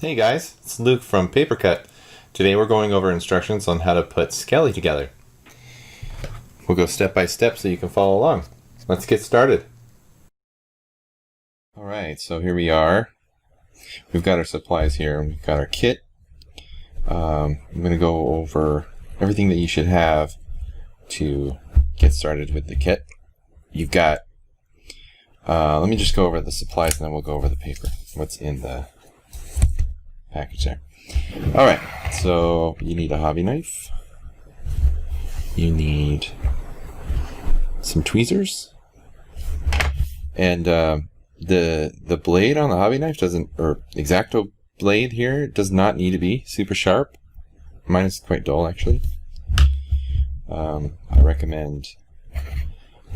Hey guys, it's Luke from PaperCut. Today we're going over instructions on how to put Skelly together. We'll go step by step so you can follow along. Let's get started. Alright, so here we are. We've got our supplies here. We've got our kit. I'm going to go over everything that you should have to get started with the kit. You've got, let me just go over the supplies and then we'll go over the paper. What's in the package there. Alright, so you need a hobby knife. You need some tweezers. And the blade on the hobby knife doesn't, or X-Acto blade here, does not need to be super sharp. Mine is quite dull actually. I recommend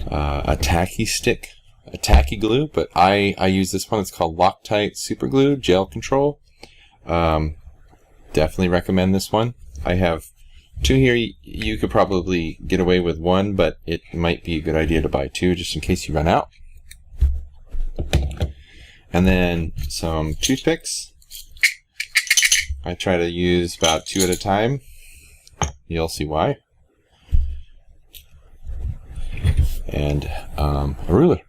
a tacky stick, a tacky glue, but I use this one. It's called Loctite Super Glue Gel Control. Definitely recommend this one. I have two here. You could probably get away with one, but it might be a good idea to buy two just in case you run out. And then some toothpicks. I try to use about 2 at a time. You'll see why. And a ruler.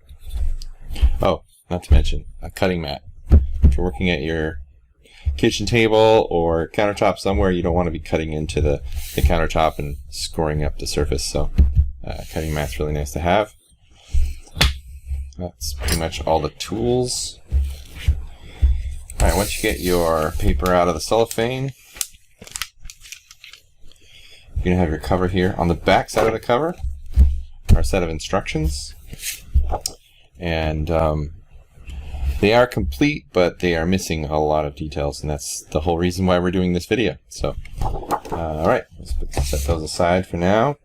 Oh, not to mention a cutting mat. If you're working at your kitchen table or countertop somewhere, you don't want to be cutting into the countertop and scoring up the surface, so cutting mat's really nice to have. That's pretty much all the tools. Alright, once you get your paper out of the cellophane, you're going to have your cover here. On the back side of the cover are a set of instructions, and they are complete, but they are missing a lot of details, and that's the whole reason why we're doing this video. So, alright, let's set those aside for now.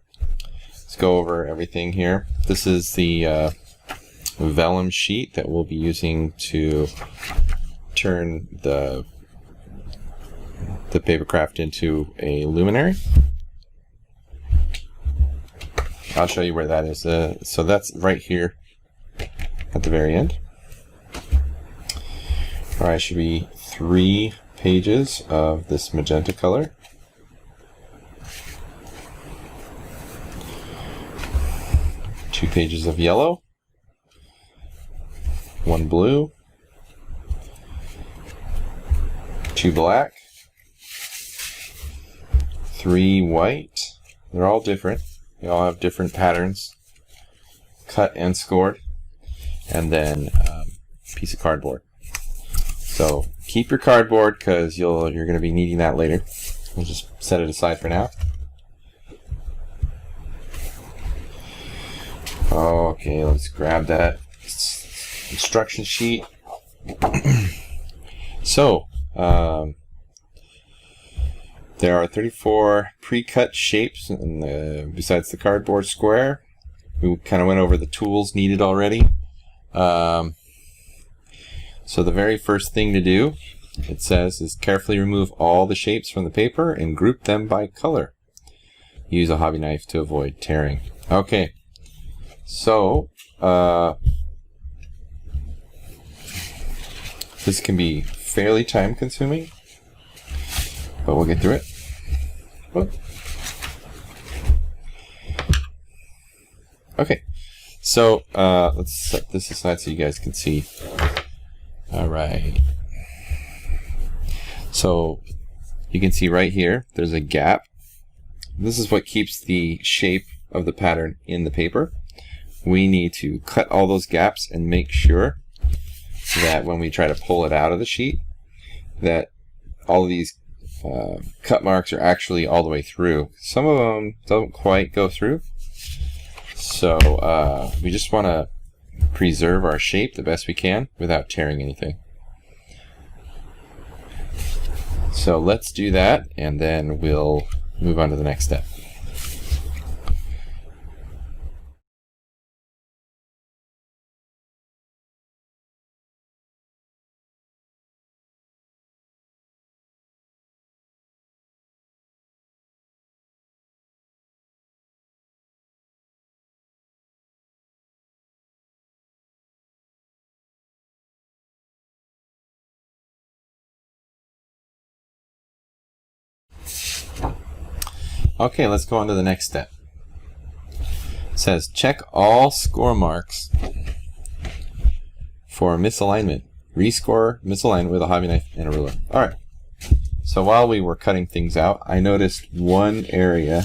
Let's go over everything here. This is the vellum sheet that we'll be using to turn the papercraft into a luminary. I'll show you where that is. So that's right here at the very end. Alright, should be 3 pages of this magenta color. Two pages of yellow. 1 blue. 2 black. 3 white. They're all different. They all have different patterns, cut and scored. And then a piece of cardboard. So keep your cardboard because you're going to be needing that later. We'll just set it aside for now. Okay, let's grab that instruction sheet. So there are 34 pre-cut shapes besides the cardboard square. We kind of went over the tools needed already. So the very first thing to do, it says, is carefully remove all the shapes from the paper and group them by color. Use a hobby knife to avoid tearing. Okay, so this can be fairly time consuming, but we'll get through it. Oh. Okay, so let's set this aside so you guys can see. Alright, so you can see right here there's a gap. This is what keeps the shape of the pattern in the paper. We need to cut all those gaps and make sure that when we try to pull it out of the sheet, that all of these cut marks are actually all the way through. Some of them don't quite go through, so we just want to preserve our shape the best we can without tearing anything. So let's do that, and then we'll move on to the next step. Okay, let's go on to the next step. It says check all score marks for misalignment. Rescore misalignment with a hobby knife and a ruler. Alright, so while we were cutting things out, I noticed one area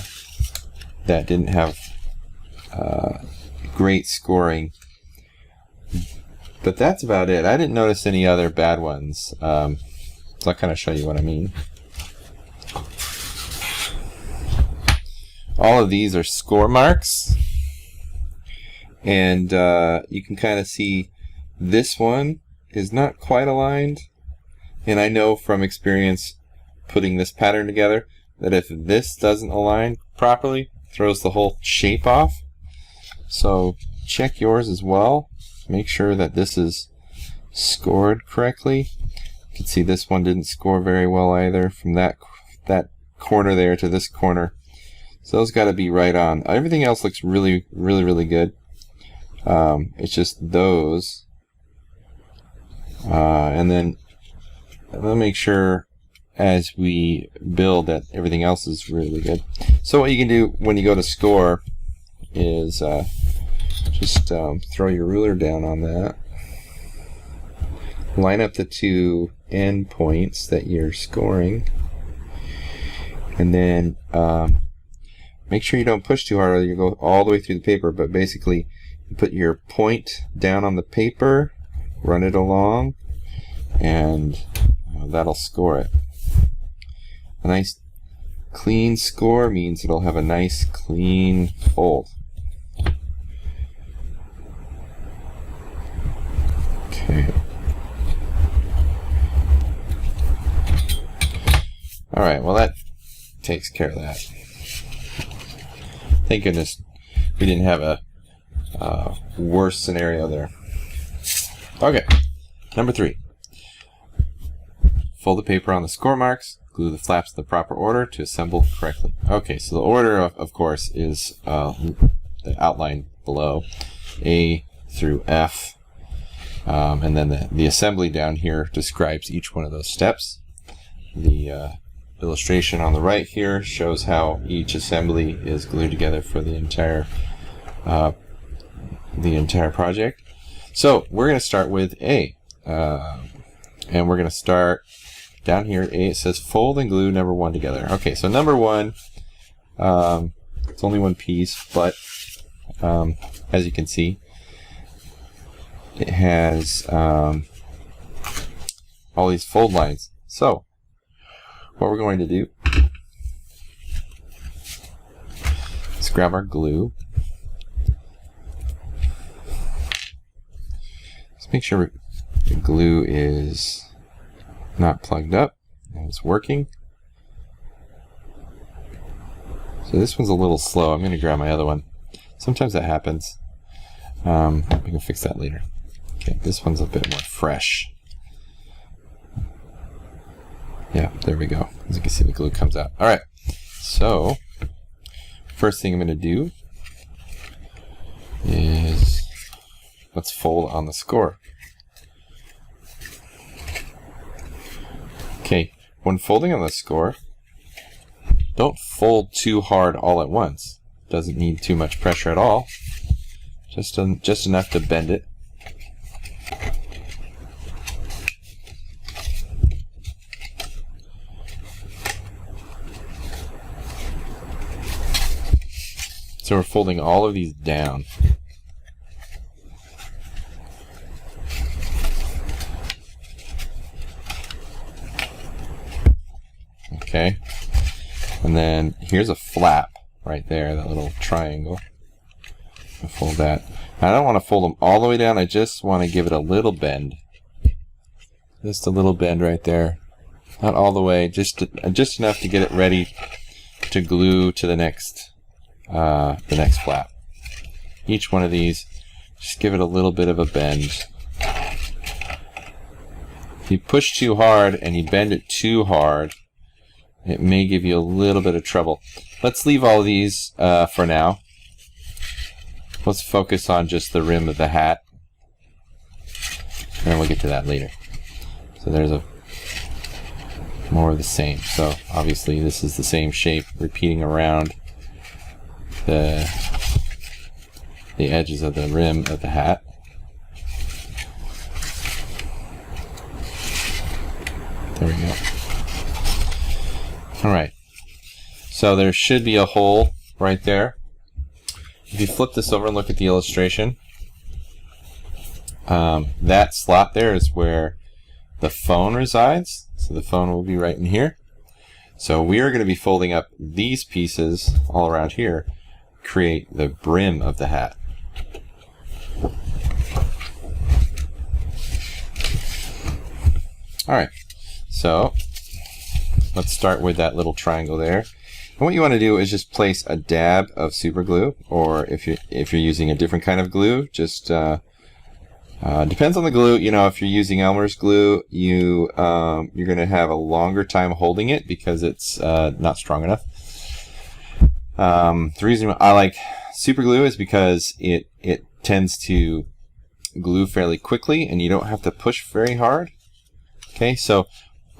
that didn't have great scoring, but that's about it. I didn't notice any other bad ones, so I'll kind of show you what I mean. All of these are score marks, and you can kind of see this one is not quite aligned, and I know from experience putting this pattern together that if this doesn't align properly, it throws the whole shape off. So check yours as well. Make sure that this is scored correctly. You can see this one didn't score very well either, from that corner there to this corner. So those got to be right on. Everything else looks really good. It's just those. And then we'll make sure as we build that everything else is really good. So what you can do when you go to score is just throw your ruler down on that. Line up the two end points that you're scoring. And then make sure you don't push too hard or you go all the way through the paper, but basically you put your point down on the paper, run it along, and that'll score it. A nice clean score means it'll have a nice clean fold. Okay. Alright, well that takes care of that. Thank goodness we didn't have a worse scenario there. Okay, number 3. Fold the paper on the score marks, glue the flaps in the proper order to assemble correctly. Okay, so the order, of course, is the outline below, A through F, and then the assembly down here describes each one of those steps. The illustration on the right here shows how each assembly is glued together for the entire project. So we're going to start with A, and we're going to start down here. A, it says fold and glue number 1 together. Okay, so number 1, it's only one piece, but as you can see, it has all these fold lines. So what we're going to do is grab our glue. Let's make sure the glue is not plugged up and it's working. So this one's a little slow. I'm going to grab my other one. Sometimes that happens. We can fix that later. Okay, this one's a bit more fresh. Yeah, there we go. As you can see, the glue comes out. Alright, so first thing I'm going to do is let's fold on the score. Okay, when folding on the score, don't fold too hard all at once. Doesn't need too much pressure at all. Just enough to bend it. So we're folding all of these down. Okay. And then here's a flap right there, that little triangle. I'll fold that. I don't want to fold them all the way down, I just want to give it a little bend. Just a little bend right there. Not all the way, just enough to get it ready to glue to the next flap. Each one of these, just give it a little bit of a bend. If you push too hard and you bend it too hard, it may give you a little bit of trouble. Let's leave all of these for now. Let's focus on just the rim of the hat, and we'll get to that later. So there's more of the same. So obviously this is the same shape repeating around the edges of the rim of the hat. There we go. Alright, so there should be a hole right there. If you flip this over and look at the illustration, that slot there is where the phone resides. So the phone will be right in here. So we are going to be folding up these pieces all around here, create the brim of the hat. Alright, so let's start with that little triangle there. And what you want to do is just place a dab of super glue, or if you're using a different kind of glue, just depends on the glue. You know, if you're using Elmer's glue, you're going to have a longer time holding it because it's not strong enough. The reason I like super glue is because it tends to glue fairly quickly and you don't have to push very hard. Okay, so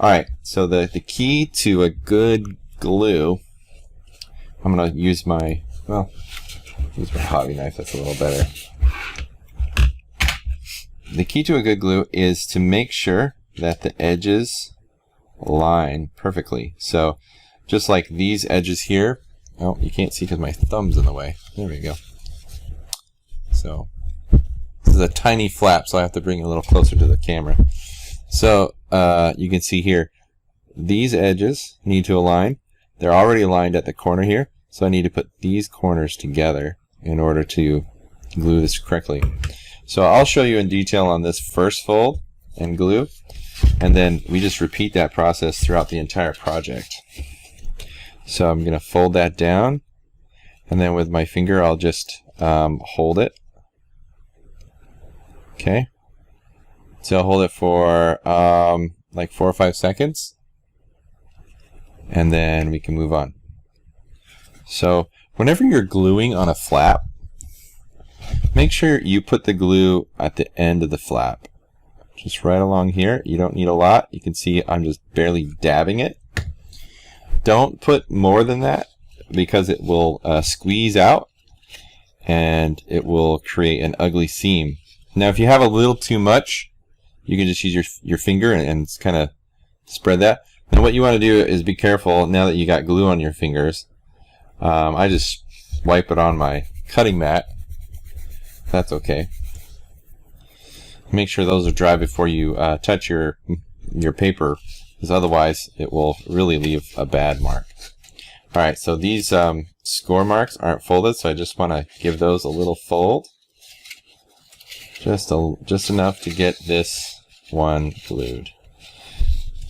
alright, so the key to a good glue, I'm going to use my hobby knife, that's a little better. The key to a good glue is to make sure that the edges line perfectly. So just like these edges here, oh, you can't see because my thumb's in the way. There we go. So this is a tiny flap, so I have to bring it a little closer to the camera. So you can see here, these edges need to align. They're already aligned at the corner here, so I need to put these corners together in order to glue this correctly. So I'll show you in detail on this first fold and glue, and then we just repeat that process throughout the entire project. So I'm going to fold that down, and then with my finger I'll just hold it. Okay. So I'll hold it for like 4 or 5 seconds, and then we can move on. So whenever you're gluing on a flap, make sure you put the glue at the end of the flap. Just right along here. You don't need a lot. You can see I'm just barely dabbing it. Don't put more than that because it will squeeze out and it will create an ugly seam. Now if you have a little too much, you can just use your finger and kind of spread that. Now what you want to do is be careful now that you got glue on your fingers. I just wipe it on my cutting mat. That's okay. Make sure those are dry before you touch your paper, because otherwise it will really leave a bad mark. Alright, so these score marks aren't folded, so I just want to give those a little fold. Just enough to get this one glued.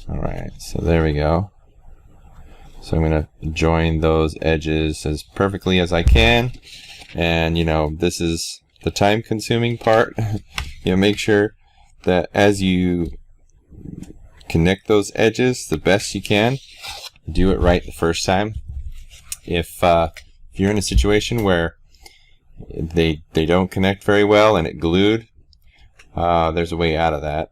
Alright, so there we go. So I'm going to join those edges as perfectly as I can. And you know, this is the time consuming part. You know, make sure that as you connect those edges the best you can, do it right the first time. If you're in a situation where they don't connect very well and it glued, there's a way out of that.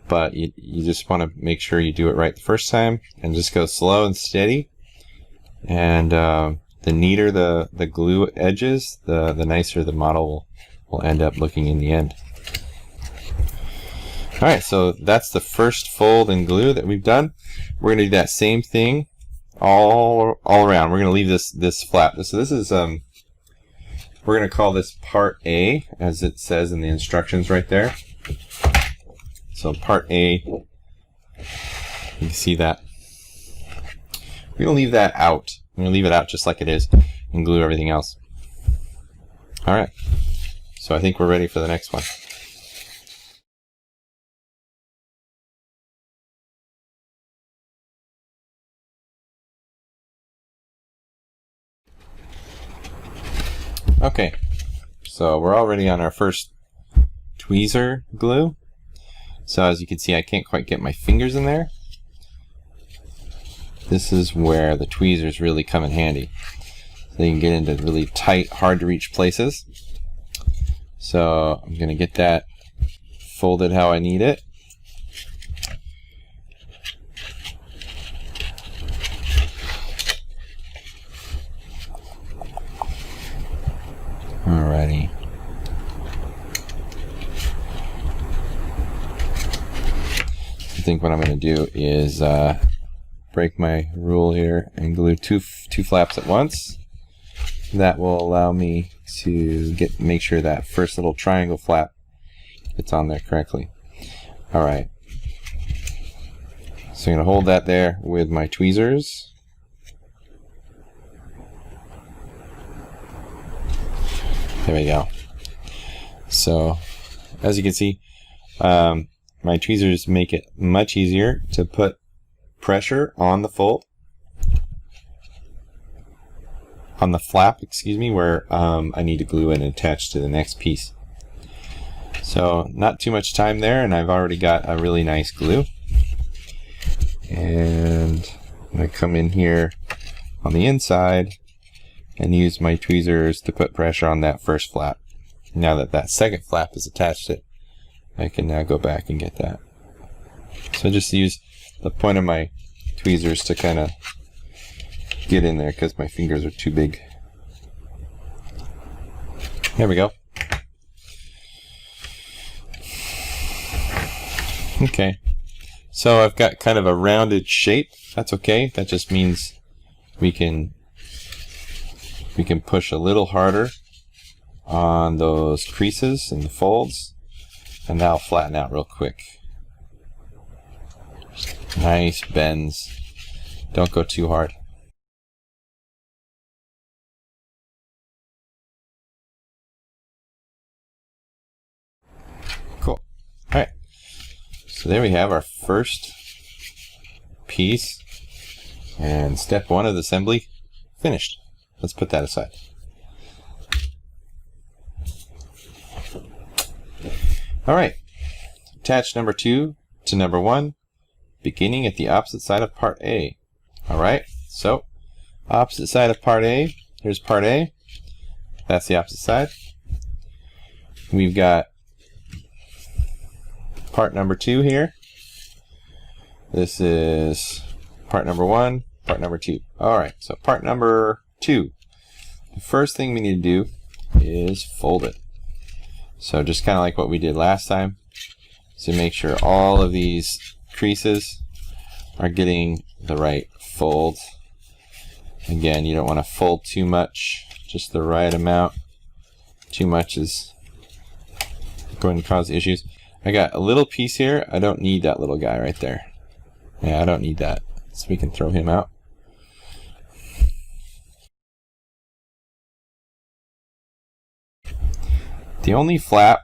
But you just want to make sure you do it right the first time and just go slow and steady. And the neater the glue edges, the nicer the model will end up looking in the end. Alright, so that's the first fold and glue that we've done. We're going to do that same thing all around. We're going to leave this flap. So this is we're going to call this part A, as it says in the instructions right there. So part A, you can see that. We're going to leave that out. I'm going to leave it out just like it is and glue everything else. Alright, so I think we're ready for the next one. Okay, so we're already on our first tweezer glue. So as you can see, I can't quite get my fingers in there. This is where the tweezers really come in handy. So you can get into really tight, hard to reach places. So I'm going to get that folded how I need it. Alrighty. I think what I'm going to do is break my rule here and glue two flaps at once. That will allow me to make sure that first little triangle flap gets on there correctly. Alright. So I'm going to hold that there with my tweezers. There we go. So, as you can see, my tweezers make it much easier to put pressure on the fold, on the flap, excuse me, where I need to glue it and attach to the next piece. So, not too much time there, and I've already got a really nice glue. And I'm going to come in here on the inside and use my tweezers to put pressure on that first flap. Now that that second flap is attached to it, I can now go back and get that. So just use the point of my tweezers to kind of get in there because my fingers are too big. There we go. Okay. So I've got kind of a rounded shape. That's okay. That just means we can push a little harder on those creases and the folds, and that'll flatten out real quick. Nice bends. Don't go too hard. Cool. Alright. So there we have our first piece, and step 1 of the assembly finished. Let's put that aside. Alright, attach number 2 to number 1, beginning at the opposite side of part A. Alright, so opposite side of part A, here's part A, that's the opposite side. We've got part number 2 here. This is part number 1, part number 2. Alright, so part number 2. The first thing we need to do is fold it. So just kind of like what we did last time. So make sure all of these creases are getting the right fold. Again, you don't want to fold too much, just the right amount. Too much is going to cause issues. I got a little piece here. I don't need that little guy right there. Yeah, I don't need that. So we can throw him out. The only flap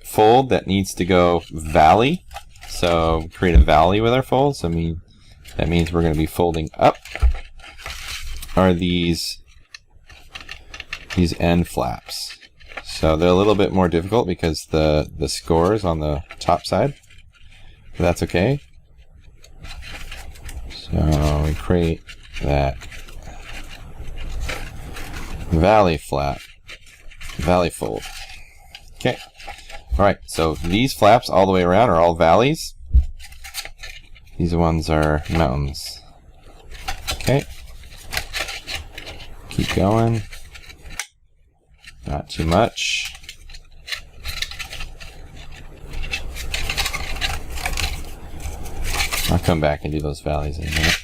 fold that needs to go valley, so create a valley with our folds, that means we're going to be folding up, are these end flaps. So they're a little bit more difficult because the score is on the top side, but that's okay. So we create that valley flap, valley fold. Okay. Alright, so these flaps all the way around are all valleys. These ones are mountains. Okay. Keep going. Not too much. I'll come back and do those valleys in a minute.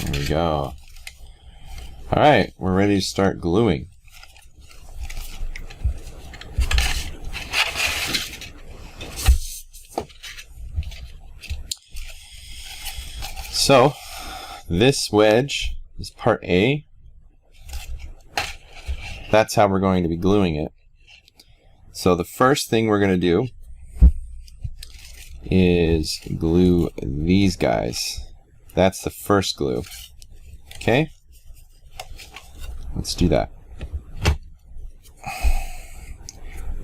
There we go. Alright, we're ready to start gluing. So, this wedge is part A. That's how we're going to be gluing it. So the first thing we're going to do is glue these guys. That's the first glue. Okay? Let's do that.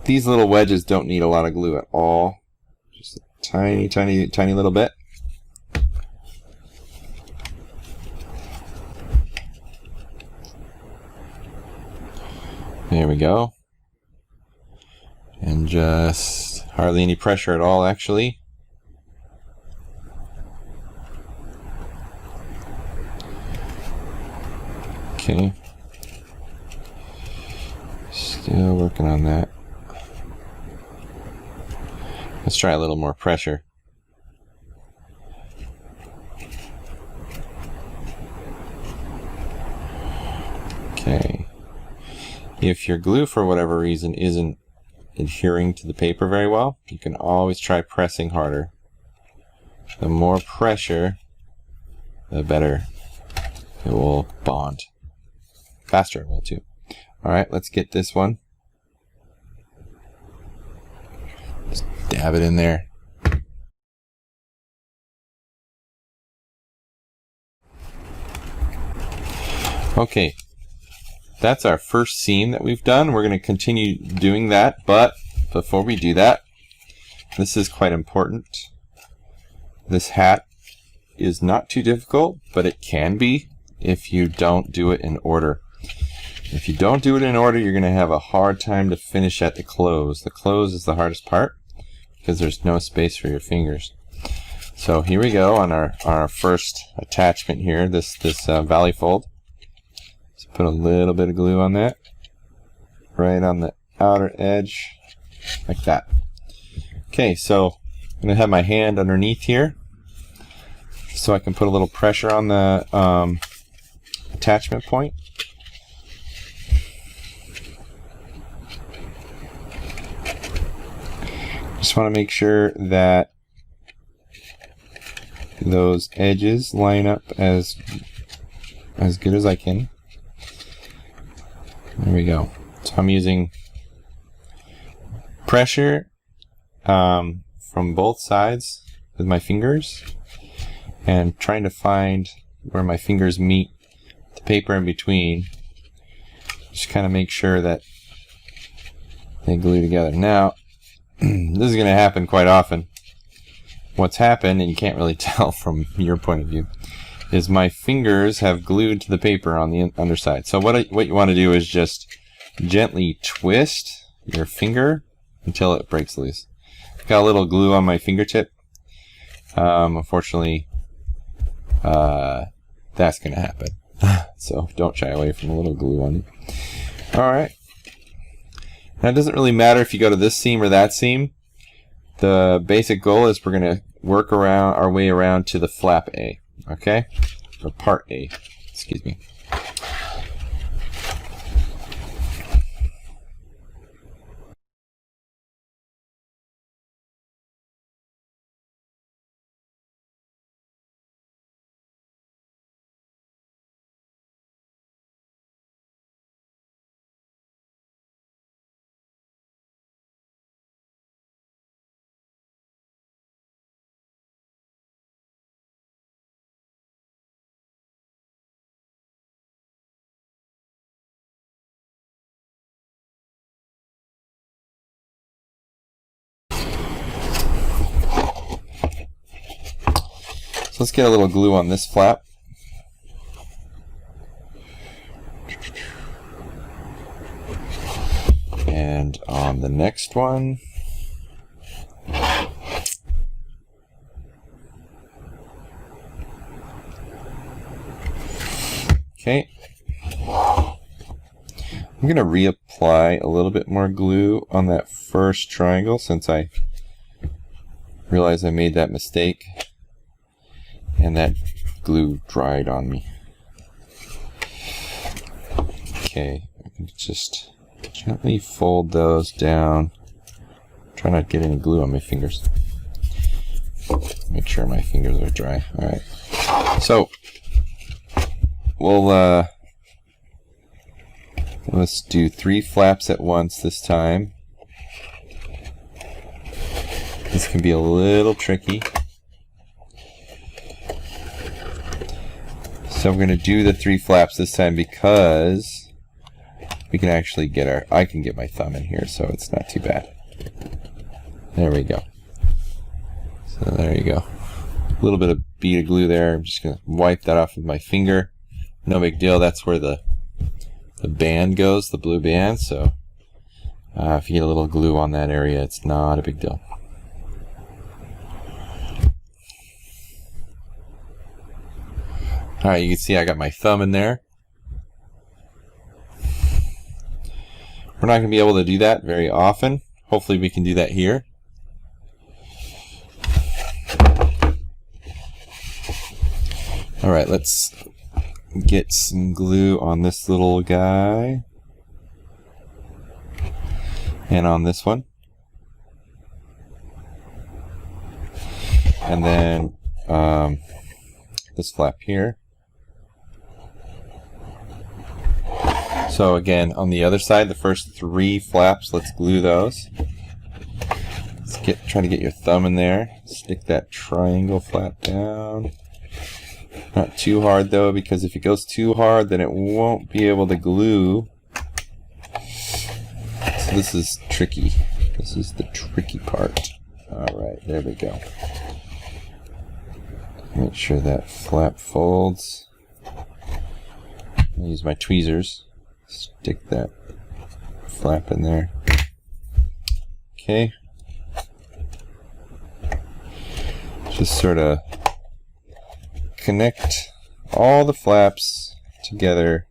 These little wedges don't need a lot of glue at all. Just a tiny, tiny, tiny little bit. There we go. And just hardly any pressure at all, actually. Okay. Still working on that. Let's try a little more pressure. Okay. If your glue, for whatever reason, isn't adhering to the paper very well, you can always try pressing harder. The more pressure, the better it will bond. Faster it will too. Alright, let's get this one. Just dab it in there. Okay, that's our first seam that we've done. We're going to continue doing that, but before we do that, this is quite important. This hat is not too difficult, but it can be if you don't do it in order. If you don't do it in order, you're going to have a hard time to finish at the close. The close is the hardest part because there's no space for your fingers. So here we go on our first attachment here, this valley fold. Let's put a little bit of glue on that, right on the outer edge, like that. Okay, so I'm going to have my hand underneath here so I can put a little pressure on the attachment point. Just want to make sure that those edges line up as good as I can. There we go. So I'm using pressure from both sides with my fingers and trying to find where my fingers meet the paper in between. Just kind of make sure that they glue together. Now, this is going to happen quite often. What's happened, and you can't really tell from your point of view, is my fingers have glued to the paper on the underside. So what you want to do is just gently twist your finger until it breaks loose. Got a little glue on my fingertip. Unfortunately, that's going to happen. So don't shy away from a little glue on it. Alright. Now it doesn't really matter if you go to this seam or that seam. The basic goal is we're going to work our way around to the flap A. Okay? Or part A. Excuse me. So let's get a little glue on this flap. And on the next one. Okay. I'm going to reapply a little bit more glue on that first triangle since I realized I made that mistake and that glue dried on me. Okay, I can just gently fold those down. Try not to get any glue on my fingers. Make sure my fingers are dry. Alright. So, we'll let's do 3 flaps at once this time. This can be a little tricky. So I'm going to do the 3 flaps this time because we can actually get I can get my thumb in here, so it's not too bad. There we go. So there you go. A little bit of bead of glue there. I'm just going to wipe that off with my finger. No big deal. That's where the band goes, the blue band. So if you get a little glue on that area, it's not a big deal. Alright, you can see I got my thumb in there. We're not going to be able to do that very often. Hopefully we can do that here. Alright, let's get some glue on this little guy. And on this one. And then this flap here. So again, on the other side, the first 3 flaps, let's glue those. Let's try to get your thumb in there. Stick that triangle flap down. Not too hard though, because if it goes too hard, then it won't be able to glue. So this is tricky. This is the tricky part. Alright, there we go. Make sure that flap folds. I'll use my tweezers. Stick that flap in there. Okay. Just sort of connect all the flaps together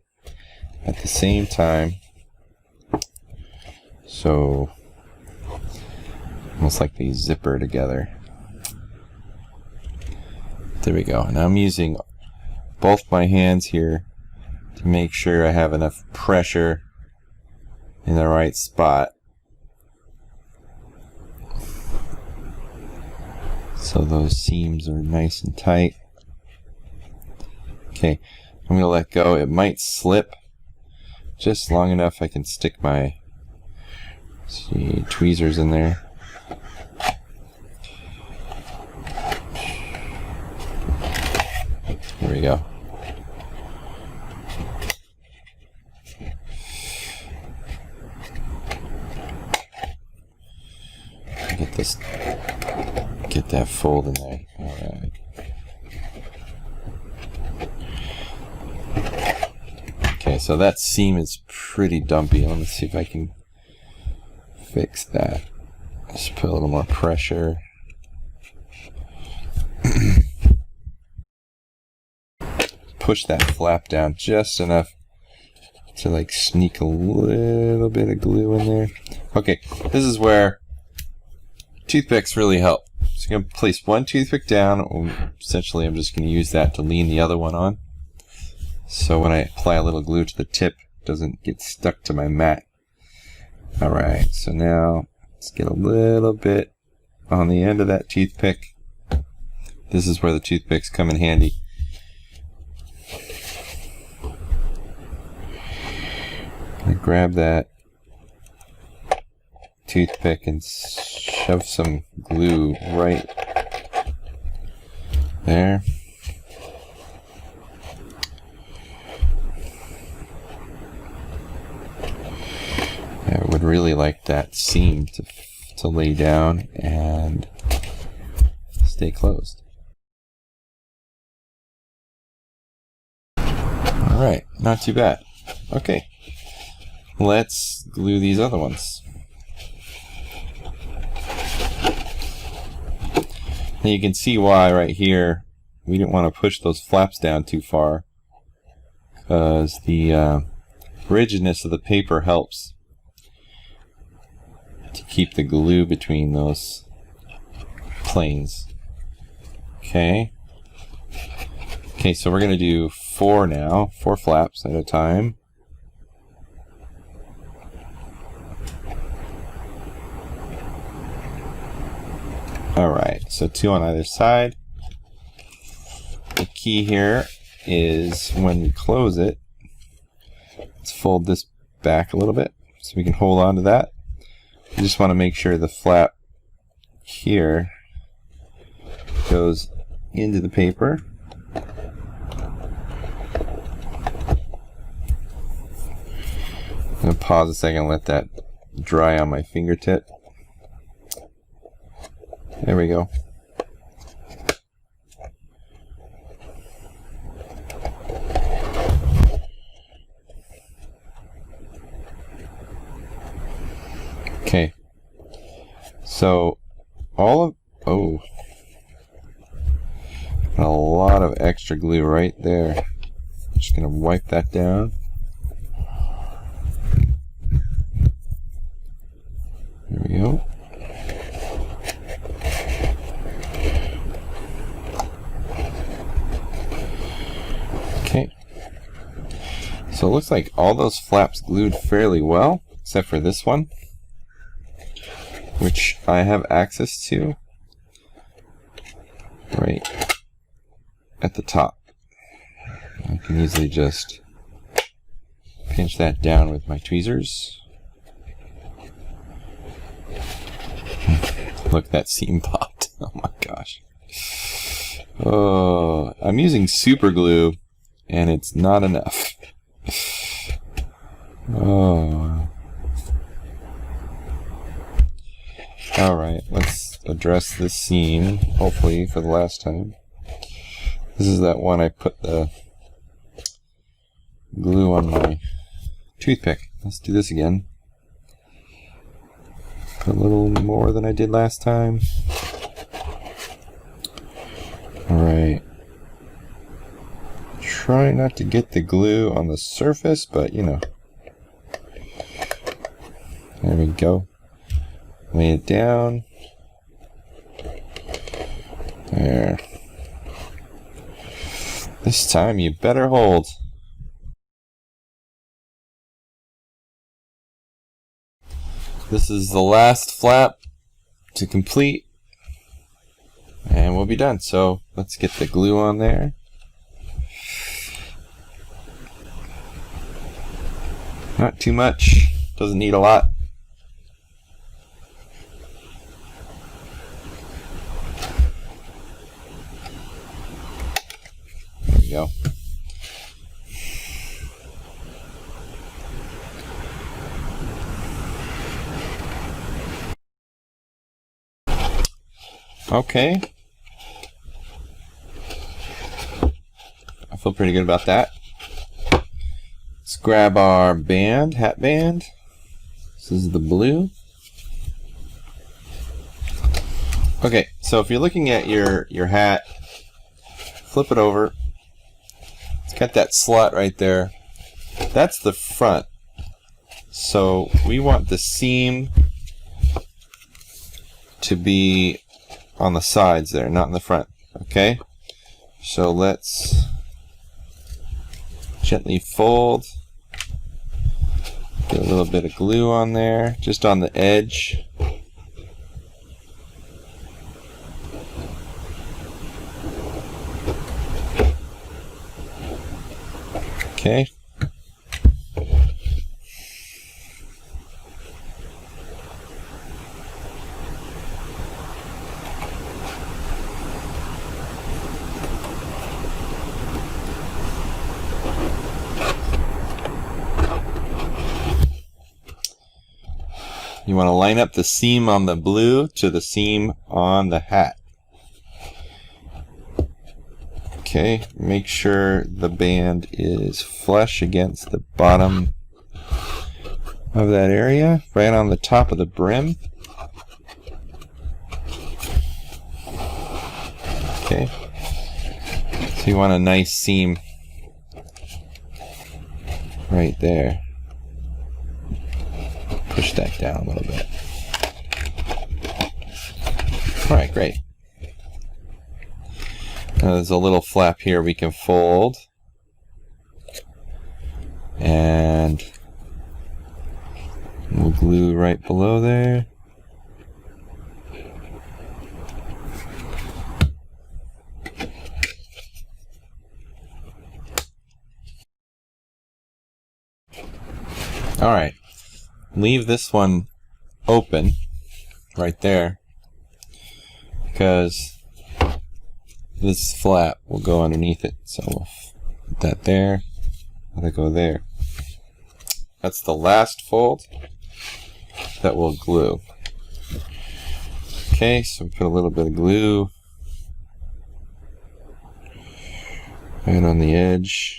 at the same time. So, almost like they zipper together. There we go. And I'm using both my hands here to make sure I have enough pressure in the right spot. So those seams are nice and tight. Okay, I'm going to let go. It might slip just long enough I can stick my tweezers in there. There we go. Get that fold in there. Alright. Okay, so that seam is pretty dumpy. Let me see if I can fix that. Just put a little more pressure. Push that flap down just enough to like sneak a little bit of glue in there. Okay, this is where toothpicks really help. So I'm going to place one toothpick down. Essentially, I'm just going to use that to lean the other one on. So when I apply a little glue to the tip, it doesn't get stuck to my mat. Alright, so now let's get a little bit on the end of that toothpick. This is where the toothpicks come in handy. I grab that toothpick and shove some glue right there. I would really like that seam to lay down and stay closed. Alright, not too bad. Okay, let's glue these other ones. Now you can see why right here we didn't want to push those flaps down too far, because the rigidness of the paper helps to keep the glue between those planes. Okay, so we're going to do 4 now, 4 flaps at a time. Alright, so 2 on either side. The key here is when we close it, let's fold this back a little bit so we can hold on to that. You just want to make sure the flap here goes into the paper. I'm going to pause a second and let that dry on my fingertip. There we go. Okay. So all of a lot of extra glue right there. Just gonna wipe that down. we go. Okay. So it looks like all those flaps glued fairly well, except for this one, which I have access to right at the top. I can easily just pinch that down with my tweezers. Look, that seam popped. Oh my gosh. Oh, I'm using super glue and it's not enough. Oh. Alright, let's address this seam, hopefully for the last time. This is that one I put the glue on my toothpick. Let's do this again. Put a little more than I did last time. Alright. Try not to get the glue on the surface, but you know. There we go. Lay it down. There. This time you better hold. This is the last flap to complete, and we'll be done. So let's get the glue on there. Not too much, doesn't need a lot. There we go. Okay. I feel pretty good about that. Let's grab our band, hat band. This is the blue. Okay, so if you're looking at your hat, flip it over. It's got that slot right there. That's the front. So we want the seam to be on the sides there, not in the front. Okay? So let's gently fold. Get a little bit of glue on there, just on the edge. Okay. You want to line up the seam on the blue to the seam on the hat. Okay, make sure the band is flush against the bottom of that area, right on the top of the brim. Okay, so you want a nice seam right there. Push that down a little bit. Alright, great. Now there's a little flap here we can fold. And we'll glue right below there. Alright. Leave this one open right there because this flap will go underneath it. So we'll put that there, let it go there. That's the last fold that we'll glue. Okay, so put a little bit of glue right on the edge.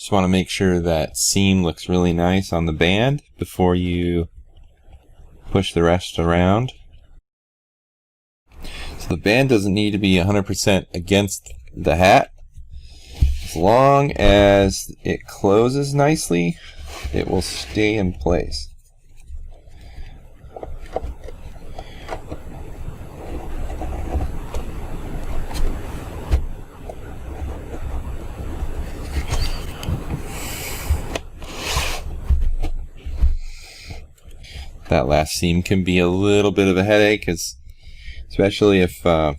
Just want to make sure that seam looks really nice on the band before you push the rest around. So the band doesn't need to be 100% against the hat. As long as it closes nicely, it will stay in place. That last seam can be a little bit of a headache, especially if you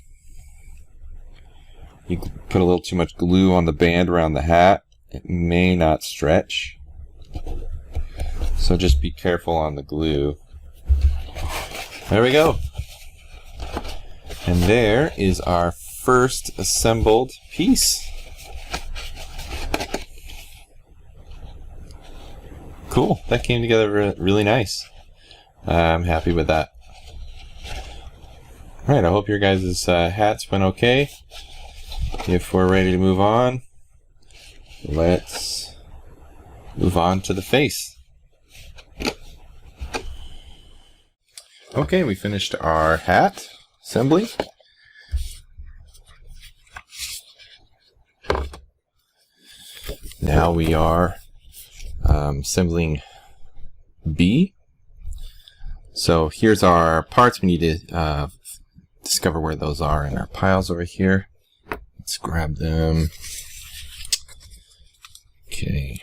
put a little too much glue on the band around the hat. It may not stretch. So just be careful on the glue. There we go. And there is our first assembled piece. Cool. That came together really nice. I'm happy with that. Alright, I hope your guys' hats went okay. If we're ready to move on, let's move on to the face. Okay, we finished our hat assembly. Now we are assembling B. So here's our parts. We need to discover where those are in our piles over here. Let's grab them. Okay.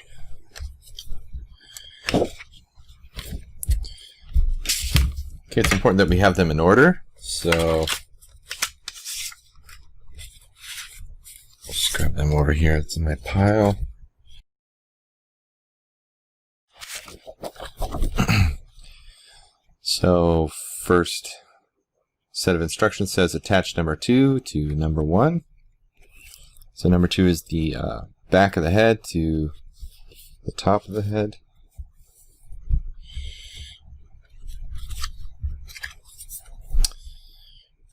Okay, it's important that we have them in order. So I'll just grab them over here. It's in my pile. So first set of instructions says attach number 2 to number 1. So number 2 is the back of the head to the top of the head.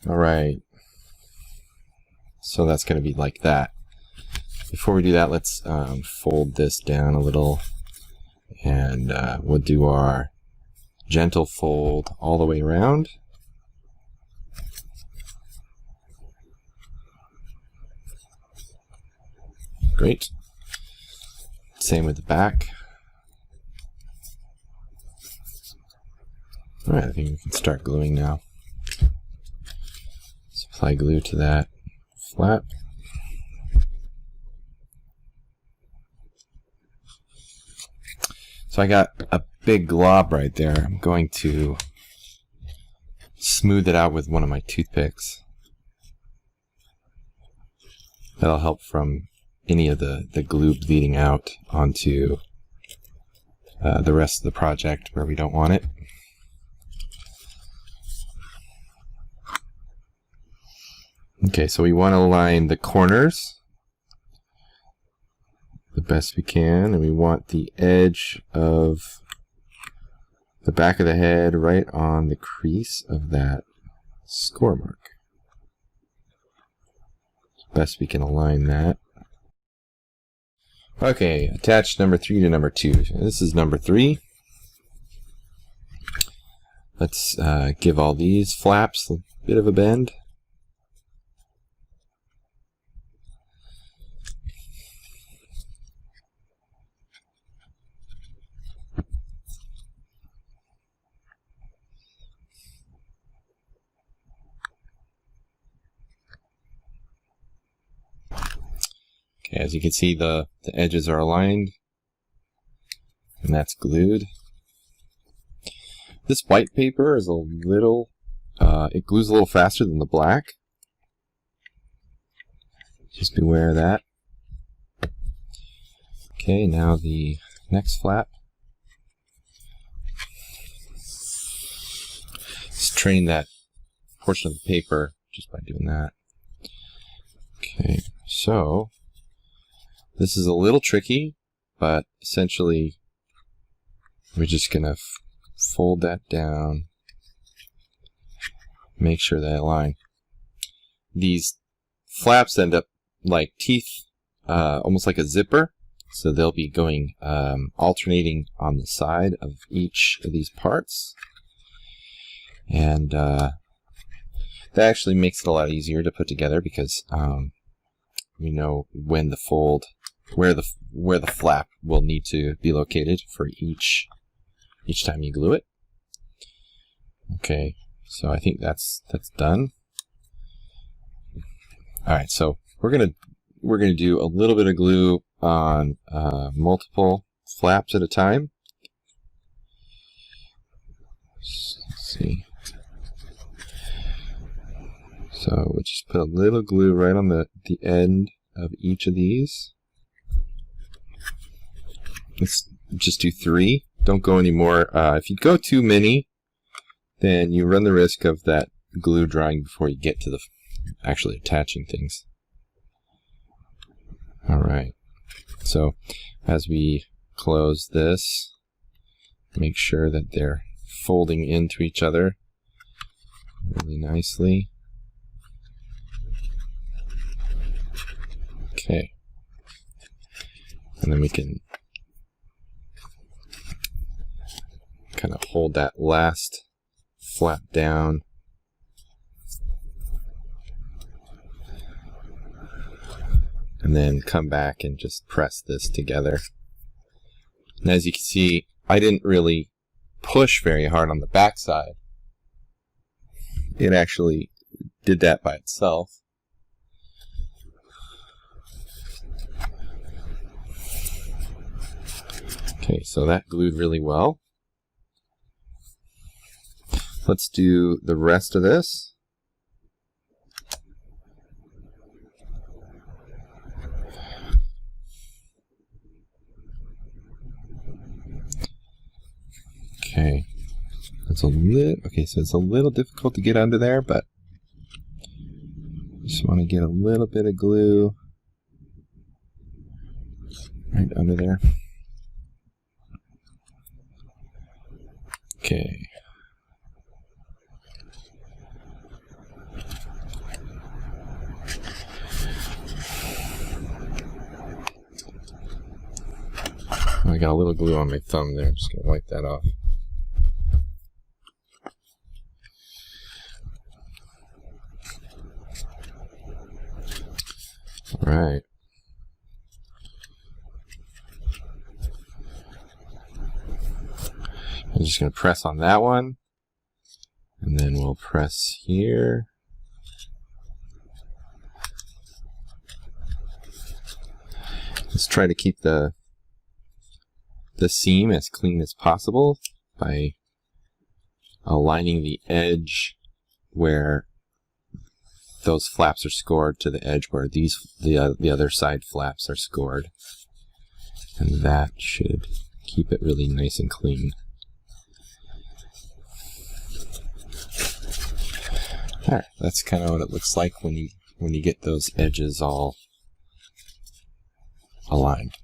Alright, so that's going to be like that. Before we do that, let's fold this down a little, and we'll do our gentle fold all the way around. Great. Same with the back. Alright, I think we can start gluing now. Apply glue to that flap. So I got a big glob right there. I'm going to smooth it out with one of my toothpicks. That'll help from any of the glue bleeding out onto the rest of the project where we don't want it. Okay, so we want to line the corners the best we can, and we want the edge of the back of the head right on the crease of that score mark. Best we can align that. Okay, attach number 3 to number 2. This is number 3. Let's give all these flaps a bit of a bend. Okay, as you can see, the edges are aligned, and that's glued. This white paper is a little, it glues a little faster than the black. Just beware of that. Okay, now the next flap. Let's train that portion of the paper just by doing that. Okay, so this is a little tricky, but essentially we're just going to fold that down, make sure they align. These flaps end up like teeth, almost like a zipper. So they'll be going alternating on the side of each of these parts. And that actually makes it a lot easier to put together because we know when the fold, where the flap will need to be located for each time you glue it. Okay, so I think that's done. All right, so we're gonna do a little bit of glue on multiple flaps at a time. Let's see. So we'll just put a little glue right on the end of each of these. Let's just do 3. Don't go any more. If you go too many, then you run the risk of that glue drying before you get to the actually attaching things. All right. So as we close this, make sure that they're folding into each other really nicely. Okay. And then we can kind of hold that last flap down. And then come back and just press this together. And as you can see, I didn't really push very hard on the back side. It actually did that by itself. Okay, so that glued really well. Let's do the rest of this. Okay, so it's a little difficult to get under there, but just want to get a little bit of glue right under there. Okay. I got a little glue on my thumb there. I'm just going to wipe that off. All right. I'm just going to press on that one, and then we'll press here. Let's try to keep the seam as clean as possible by aligning the edge where those flaps are scored to the edge where the other side flaps are scored, and that should keep it really nice and clean. All right, that's kind of what it looks like when you get those edges all aligned.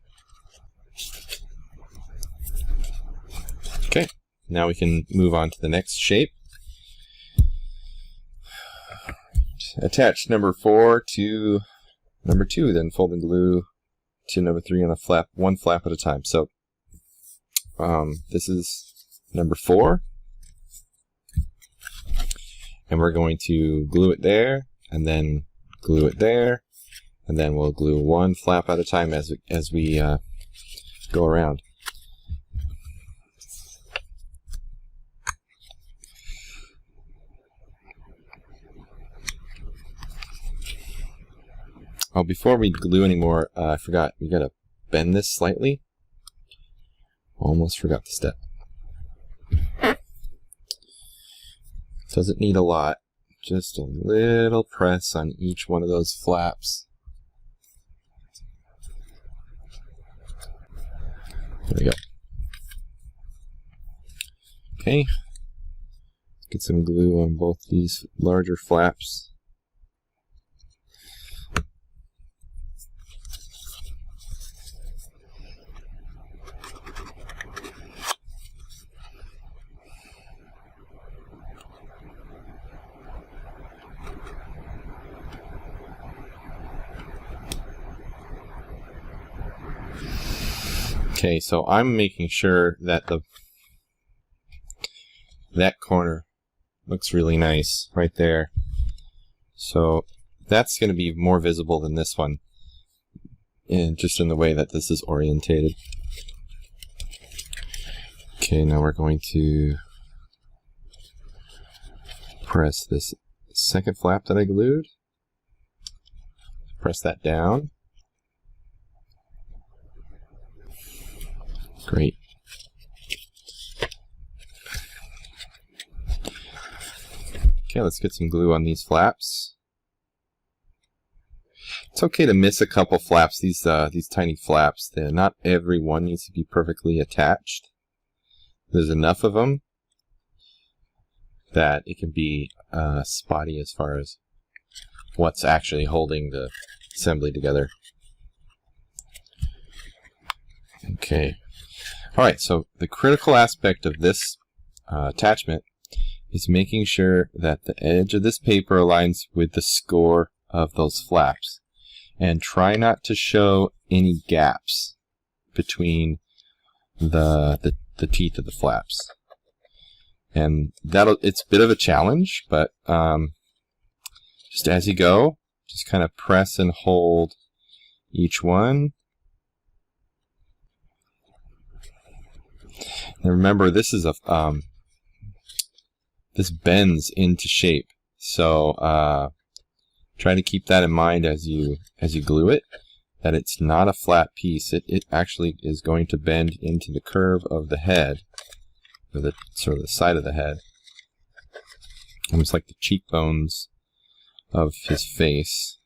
Okay, now we can move on to the next shape. Attach number 4 to number 2, then fold and glue to number 3 on a flap, one flap at a time. So this is number 4, and we're going to glue it there, and then glue it there, and then we'll glue one flap at a time as we go around. Oh, before we glue anymore, I forgot, we gotta bend this slightly. Almost forgot the step. Doesn't need a lot, just a little press on each one of those flaps. There we go. Okay, get some glue on both these larger flaps. Okay, so I'm making sure that that corner looks really nice right there. So that's going to be more visible than this one, and just in the way that this is orientated. Okay, now we're going to press this second flap that I glued. Press that down. Great. Okay, let's get some glue on these flaps. It's okay to miss a couple flaps, these tiny flaps. Not every one needs to be perfectly attached. There's enough of them that it can be spotty as far as what's actually holding the assembly together. Okay. Alright, so the critical aspect of this attachment is making sure that the edge of this paper aligns with the score of those flaps. And try not to show any gaps between the teeth of the flaps. And it's a bit of a challenge, but just as you go, just kind of press and hold each one. And remember, this is this bends into shape, so try to keep that in mind as you glue it, that it's not a flat piece. It actually is going to bend into the curve of the head, or the sort of the side of the head, almost like the cheekbones of his face.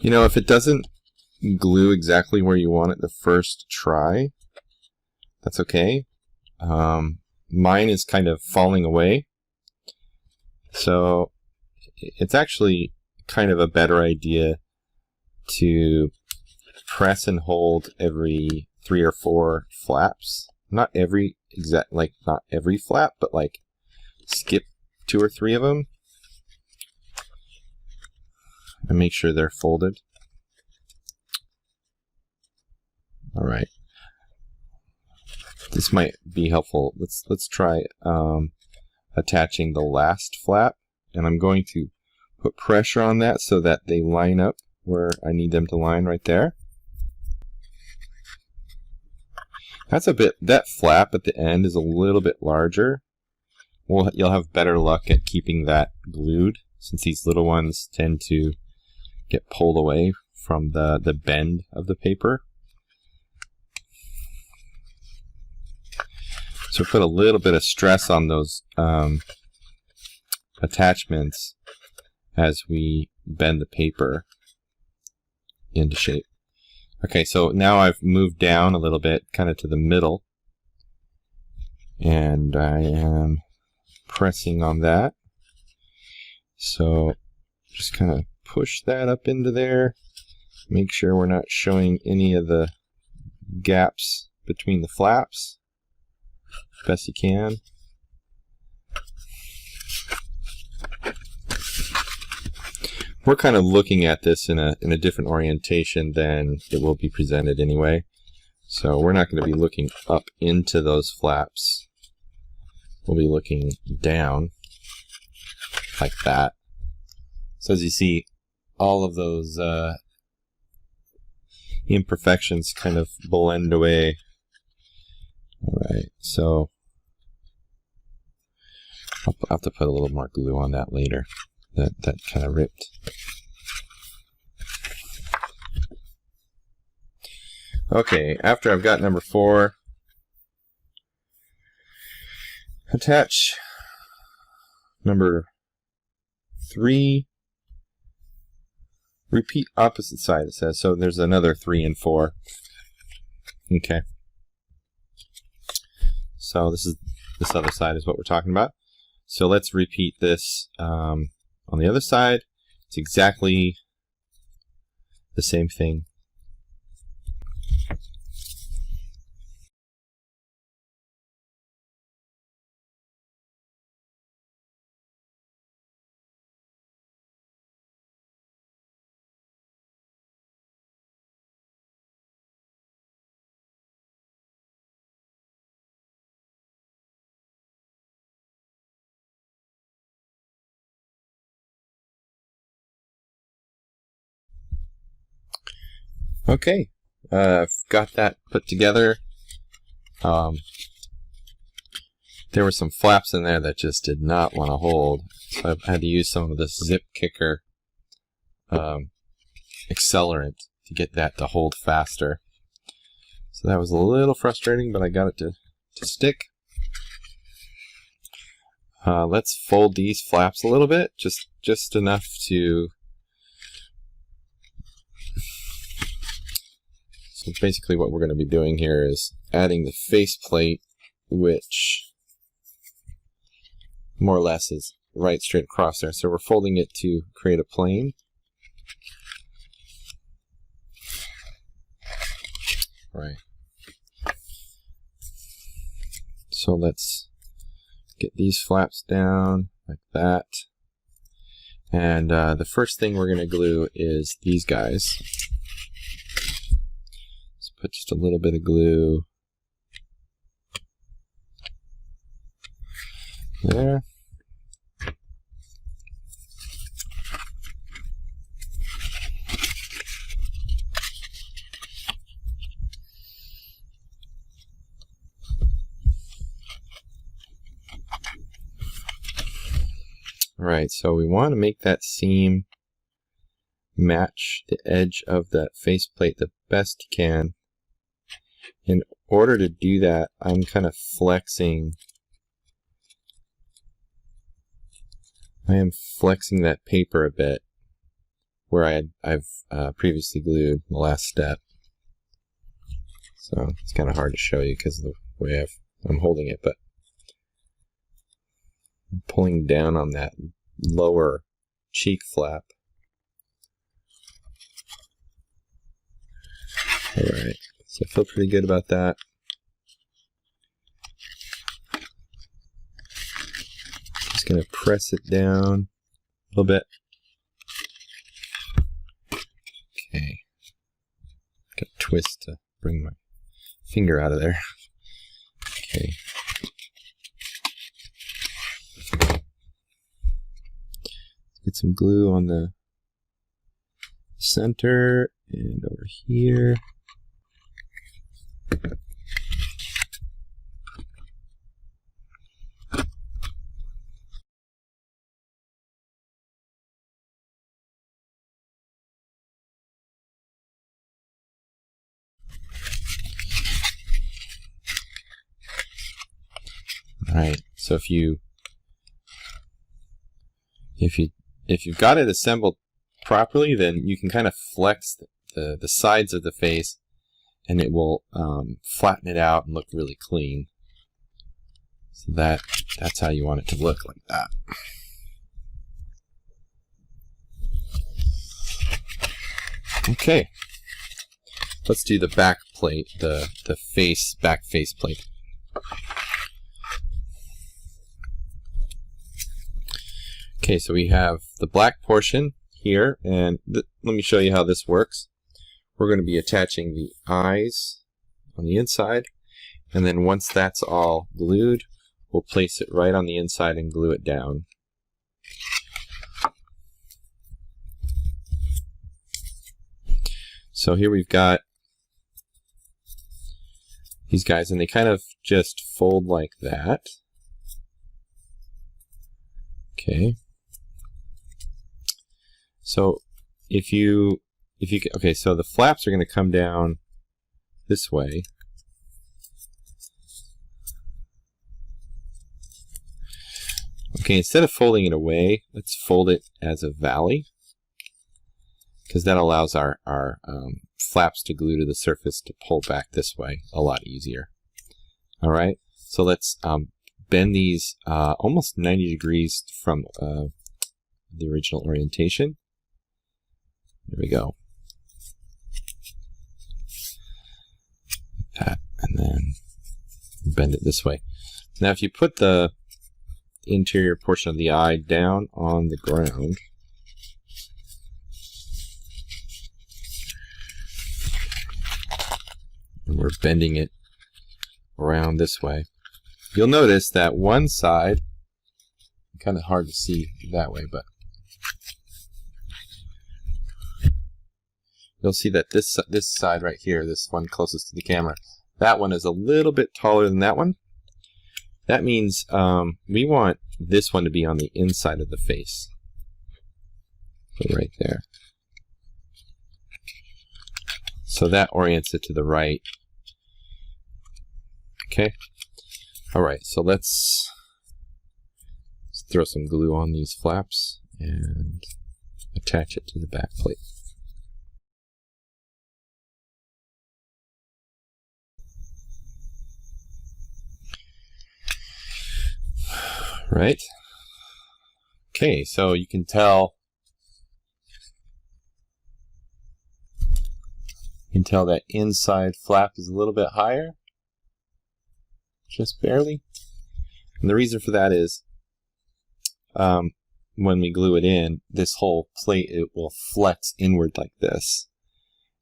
You know, if it doesn't glue exactly where you want it the first try, that's okay. Mine is kind of falling away, so it's actually kind of a better idea to press and hold every 3 or 4 flaps. Not every not every flap, but like skip 2 or 3 of them. And make sure they're folded. Alright. This might be helpful. Let's try attaching the last flap, and I'm going to put pressure on that so that they line up where I need them to line right there. That flap at the end is a little bit larger. You'll have better luck at keeping that glued, since these little ones tend to get pulled away from the bend of the paper. So put a little bit of stress on those attachments as we bend the paper into shape. Okay, so now I've moved down a little bit, kind of to the middle, and I am pressing on that. So just kind of push that up into there. Make sure we're not showing any of the gaps between the flaps best you can. We're kind of looking at this in a different orientation than it will be presented anyway. So we're not going to be looking up into those flaps. We'll be looking down like that. So as you see, all of those imperfections kind of blend away. Alright, so I'll have to put a little more glue on that later. That kind of ripped. Okay, after I've got number 4, attach number 3. Repeat opposite side, it says. So there's another 3 and 4. Okay. So this other side is what we're talking about. So let's repeat this on the other side. It's exactly the same thing. Okay, I've got that put together. There were some flaps in there that just did not want to hold, so I had to use some of this zip kicker accelerant to get that to hold faster. So that was a little frustrating, but I got it to stick. Let's fold these flaps a little bit, just enough to... So basically what we're going to be doing here is adding the faceplate, which more or less is right straight across there. So we're folding it to create a plane. Right. So let's get these flaps down like that. And the first thing we're going to glue is these guys. Let's put just a little bit of glue there. Alright, so we want to make that seam match the edge of that faceplate the best you can. In order to do that, I'm kind of flexing. I am flexing that paper a bit where I've previously glued the last step. So it's kind of hard to show you because of the way I'm holding it, but I'm pulling down on that lower cheek flap. Alright, so I feel pretty good about that. Just going to press it down a little bit. Okay. Got to twist to bring my finger out of there. Okay. Get some glue on the center and over here. Alright, so if you've got it assembled properly, then you can kind of flex the sides of the face, and it will flatten it out and look really clean. So that's how you want it to look, like that. Okay, let's do the back plate, the back face plate. Okay, so we have the black portion here, and let me show you how this works. We're going to be attaching the eyes on the inside, and then once that's all glued, we'll place it right on the inside and glue it down. So here we've got these guys, and they kind of just fold like that. Okay. So okay, so the flaps are going to come down this way. Okay, instead of folding it away, let's fold it as a valley, because that allows our flaps to glue to the surface to pull back this way a lot easier. All right, so let's bend these almost 90 degrees from the original orientation. There we go. Like that, and then bend it this way. Now, if you put the interior portion of the eye down on the ground, and we're bending it around this way, you'll notice that one side, kind of hard to see that way, but you'll see that this side right here, this one closest to the camera, that one is a little bit taller than that one. That means we want this one to be on the inside of the face. So right there. So that orients it to the right. Okay. All right, so let's throw some glue on these flaps and attach it to the back plate. Right. Okay, so you can tell that inside flap is a little bit higher, just barely. And the reason for that is when we glue it in, this whole plate, it will flex inward like this,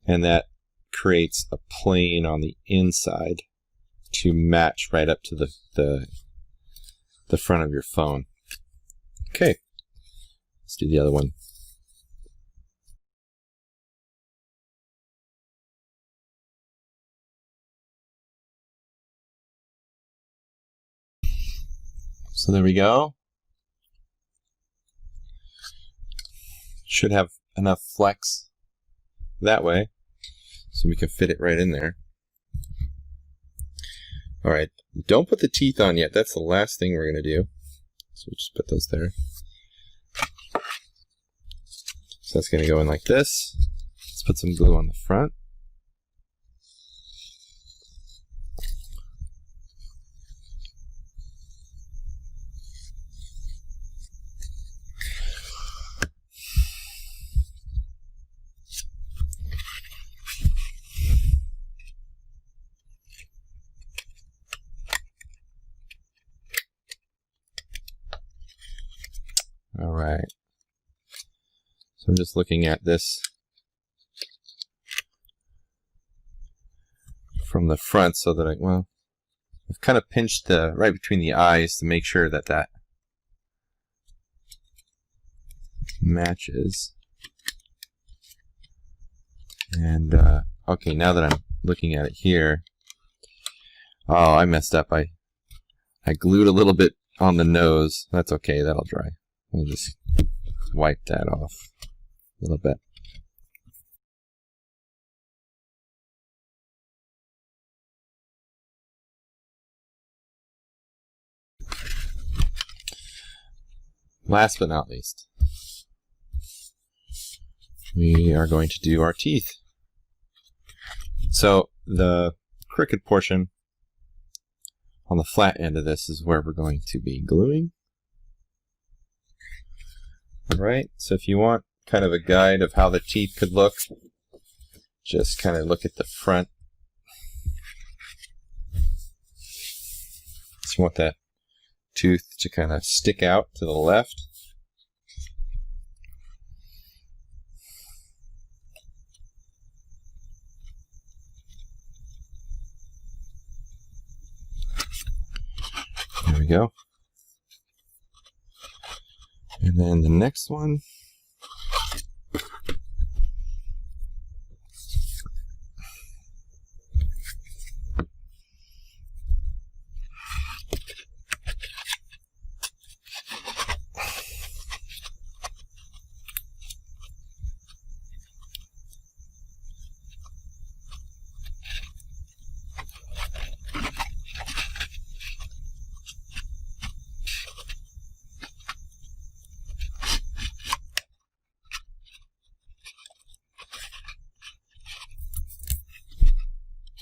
and that creates a plane on the inside to match right up to the front of your phone. Okay, let's do the other one. So there we go. Should have enough flex that way so we can fit it right in there. All right, don't put the teeth on yet. That's the last thing we're going to do. So we'll just put those there. So that's going to go in like this. Let's put some glue on the front. All right. So I'm just looking at this from the front so that I've kind of pinched right between the eyes to make sure that that matches. And okay, now that I'm looking at it here, oh, I messed up. I glued a little bit on the nose. That's okay, that'll dry. I'll just wipe that off a little bit. Last but not least, we are going to do our teeth. So the crooked portion on the flat end of this is where we're going to be gluing. Alright, so if you want kind of a guide of how the teeth could look, just kind of look at the front. Just want that tooth to kind of stick out to the left. There we go. And then the next one,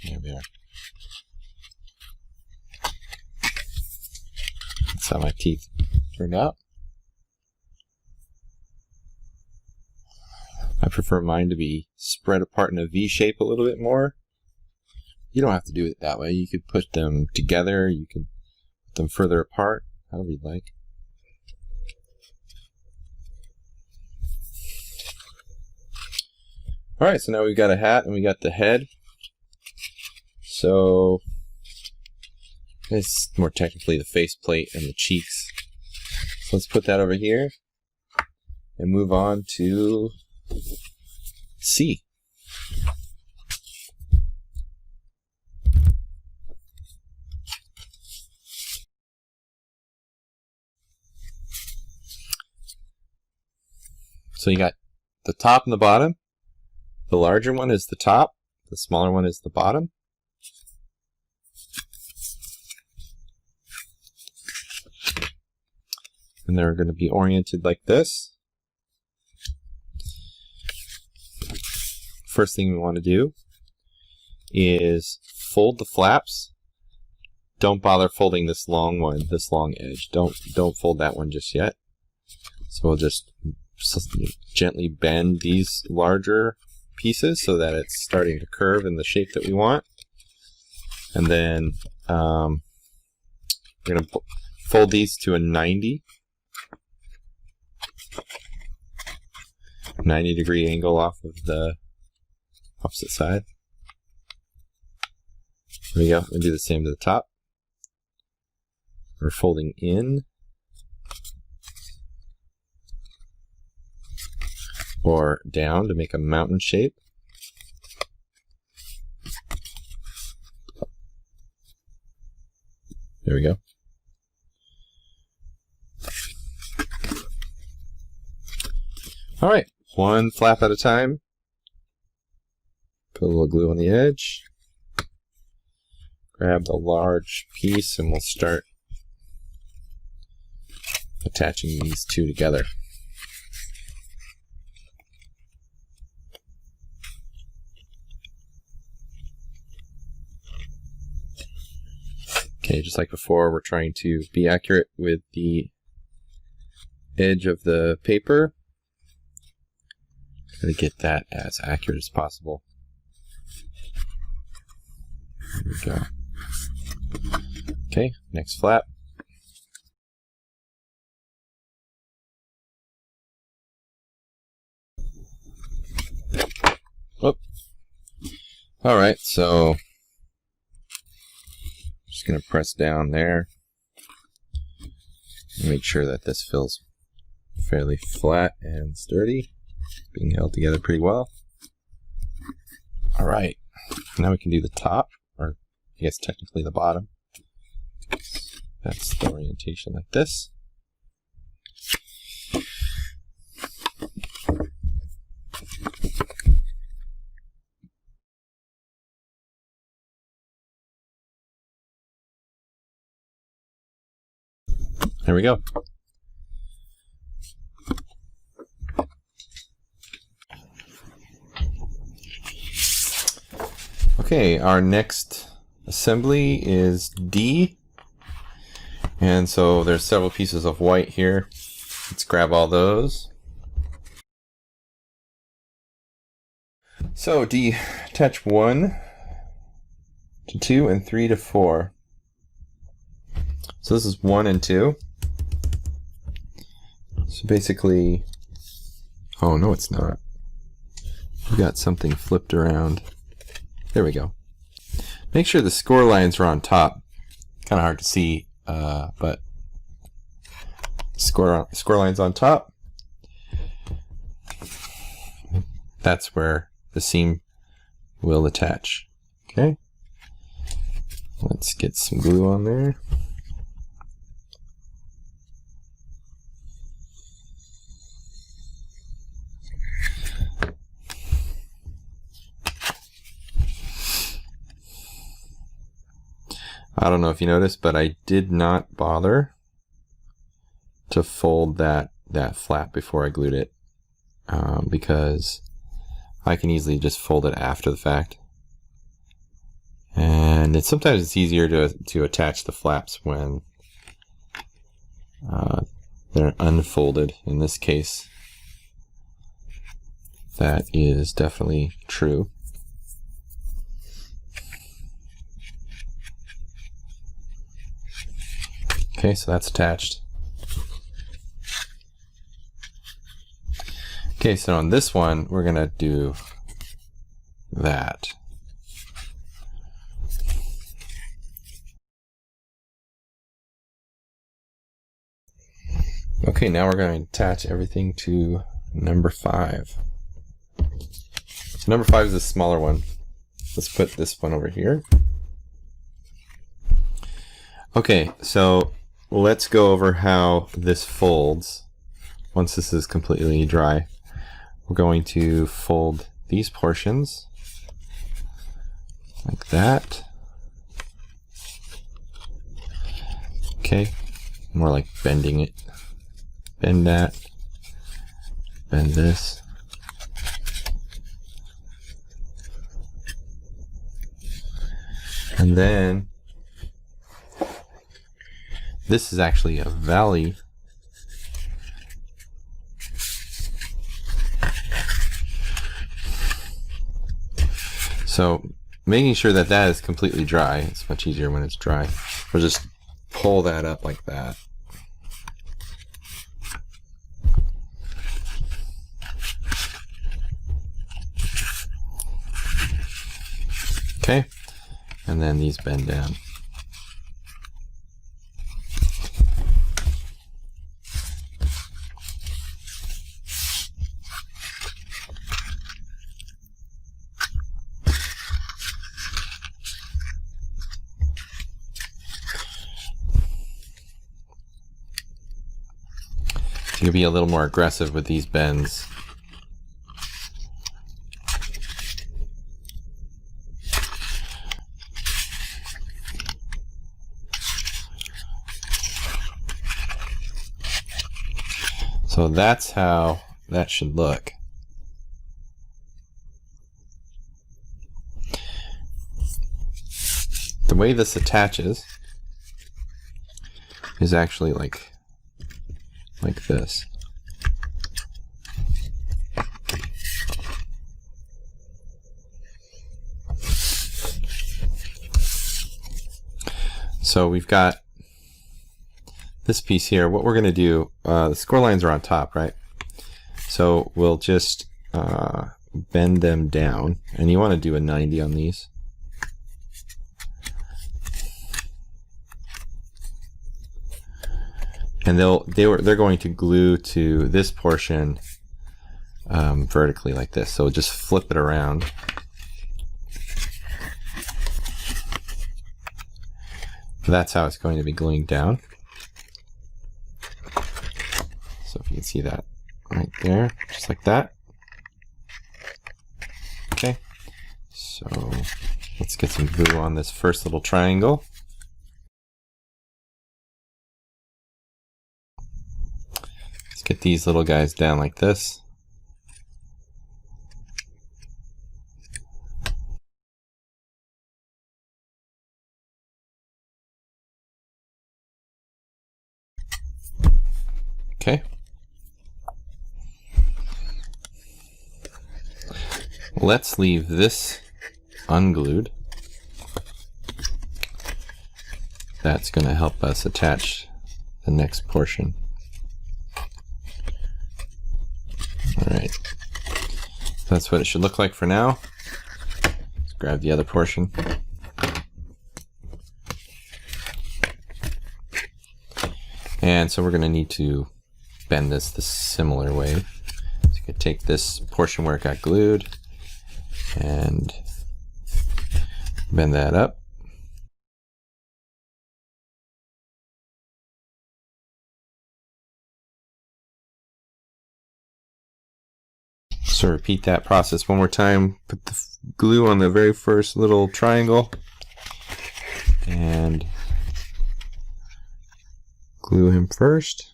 There we are. That's how my teeth turned out. I prefer mine to be spread apart in a V shape a little bit more. You don't have to do it that way. You could put them together. You could put them further apart, however you'd like. Alright, so now we've got a hat and we got the head. So it's more technically the faceplate and the cheeks. So let's put that over here and move on to C. So you got the top and the bottom. The larger one is the top, the smaller one is the bottom. And they're going to be oriented like this. First thing we want to do is fold the flaps. Don't bother folding this long one, this long edge. Don't fold that one just yet. So we'll just gently bend these larger pieces so that it's starting to curve in the shape that we want. And then we're going to fold these to a 90 degree angle off of the opposite side. There we go. We'll do the same to the top. We're folding in or down to make a mountain shape. There we go. All right, one flap at a time. Put a little glue on the edge. Grab the large piece and we'll start attaching these two together. Okay, just like before, we're trying to be accurate with the edge of the paper. Try to get that as accurate as possible. There we go. Okay, next flap. Whoop. All right, so just going to press down there and make sure that this feels fairly flat and sturdy, being held together pretty well. All right, now we can do the top, or I guess technically the bottom. That's the orientation like this. There we go. Okay, our next assembly is D. And so there's several pieces of white here. Let's grab all those. So D, attach 1 to 2 and 3 to 4. So this is 1 and 2. So basically, oh no it's not. We've got something flipped around. There we go. Make sure the score lines are on top. Kind of hard to see, but score lines on top. That's where the seam will attach. Okay. Let's get some glue on there. I don't know if you noticed, but I did not bother to fold that flap before I glued it, because I can easily just fold it after the fact. And sometimes it's easier to attach the flaps when they're unfolded. In this case, that is definitely true. Okay, so that's attached. Okay, so on this one, we're gonna do that. Okay, now we're going to attach everything to number 5. So number 5 is the smaller one. Let's put this one over here. Okay, so let's go over how this folds once this is completely dry. We're going to fold these portions like that. Okay, more like bending it. Bend that, bend this. And then this is actually a valley. So making sure that that is completely dry, it's much easier when it's dry. We'll just pull that up like that. Okay, and then these bend down. So you'll be a little more aggressive with these bends. So that's how that should look. The way this attaches is actually like this. So we've got this piece here. What we're going to do, the score lines are on top, right? So we'll just bend them down, and you want to do a 90 on these. And they're going to glue to this portion vertically like this. So just flip it around. That's how it's going to be gluing down. So if you can see that right there, just like that. Okay, so let's get some glue on this first little triangle. Let's get these little guys down like this. Okay. Let's leave this unglued. That's going to help us attach the next portion. Alright, that's what it should look like for now. Let's grab the other portion. And so we're going to need to bend this the similar way. So you could take this portion where it got glued and bend that up. So repeat that process one more time. Put the glue on the very first little triangle and glue him first.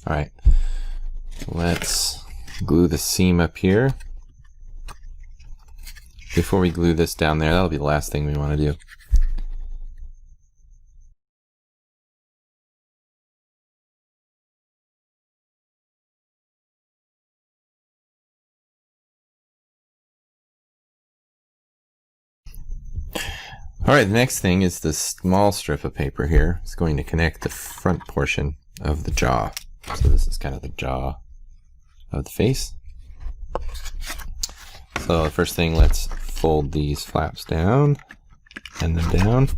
All right, Let's glue the seam up here. Before we glue this down there, that'll be the last thing we want to do. Alright, the next thing is this small strip of paper here. It's going to connect the front portion of the jaw. So this is kind of the jaw of the face. So the first thing, let's fold these flaps down and then down.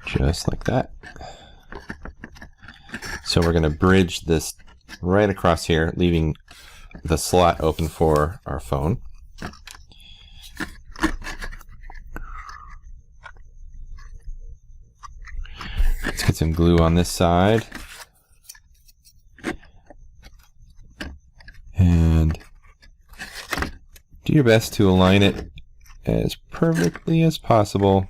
Just like that. So we're going to bridge this right across here, leaving the slot open for our phone. Let's get some glue on this side. And do your best to align it as perfectly as possible.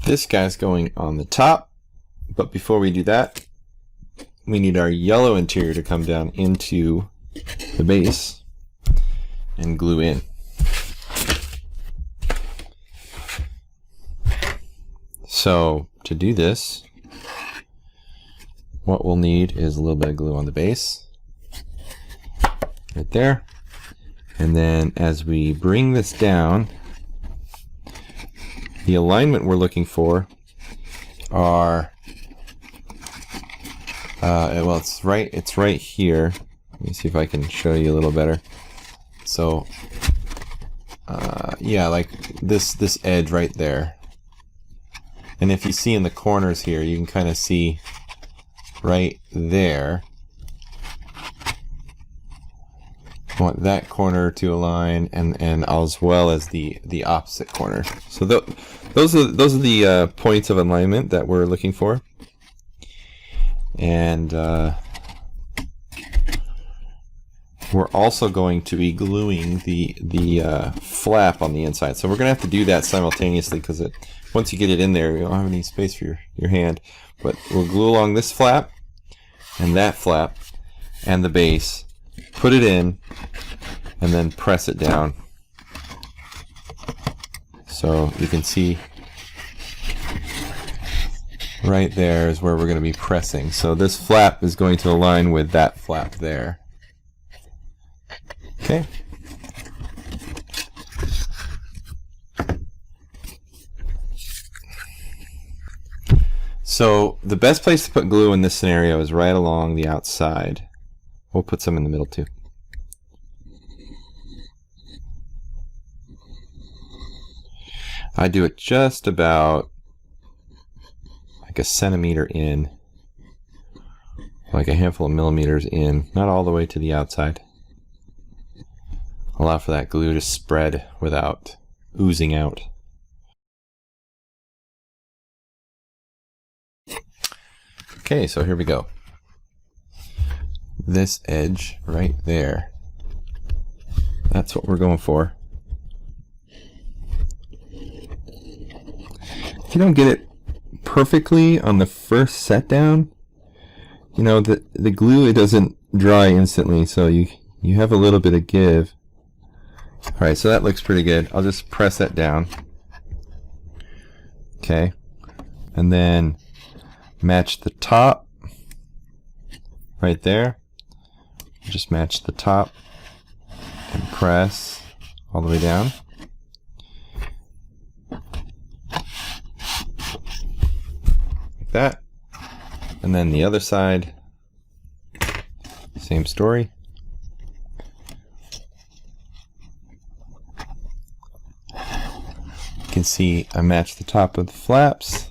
This guy's going on the top, but before we do that, we need our yellow interior to come down into the base and glue in. So to do this, what we'll need is a little bit of glue on the base, right there. And then as we bring this down, the alignment we're looking for are, well, it's right here. Let me see if I can show you a little better. So, yeah, like this edge right there. And if you see in the corners here, you can kind of see right there. I want that corner to align, and as well as the opposite corner. So those are the points of alignment that we're looking for. And we're also going to be gluing the flap on the inside. So we're going to have to do that simultaneously, because once you get it in there, you don't have any space for your hand. But we'll glue along this flap and that flap and the base. Put it in, and then press it down. So you can see right there is where we're going to be pressing. So this flap is going to align with that flap there. Okay. So the best place to put glue in this scenario is right along the outside. We'll put some in the middle too. I do it just about like a centimeter in, like a handful of millimeters in, not all the way to the outside. Allow for that glue to spread without oozing out. Okay, so here we go. This edge right there, that's what we're going for. If you don't get it perfectly on the first set down, you know, the glue, it doesn't dry instantly, so you have a little bit of give. Alright, so that looks pretty good. I'll just press that down. Okay, and then match the top right there. Just match the top and press all the way down. Like that. And then the other side, same story. You can see I matched the top of the flaps.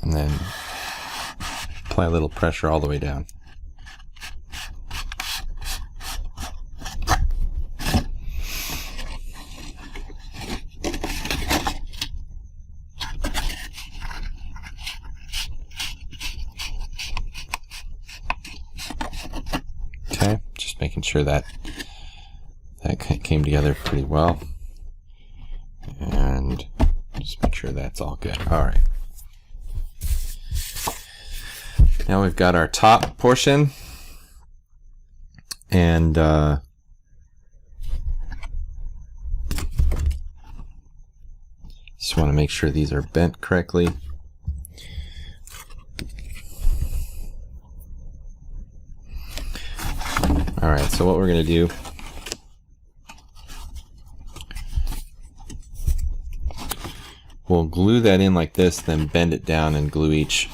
And then apply a little pressure all the way down. Okay, just making sure that came together pretty well. And just make sure that's all good. All right. Now we've got our top portion, and just want to make sure these are bent correctly. All right, so what we're going to do, we'll glue that in like this, then bend it down and glue each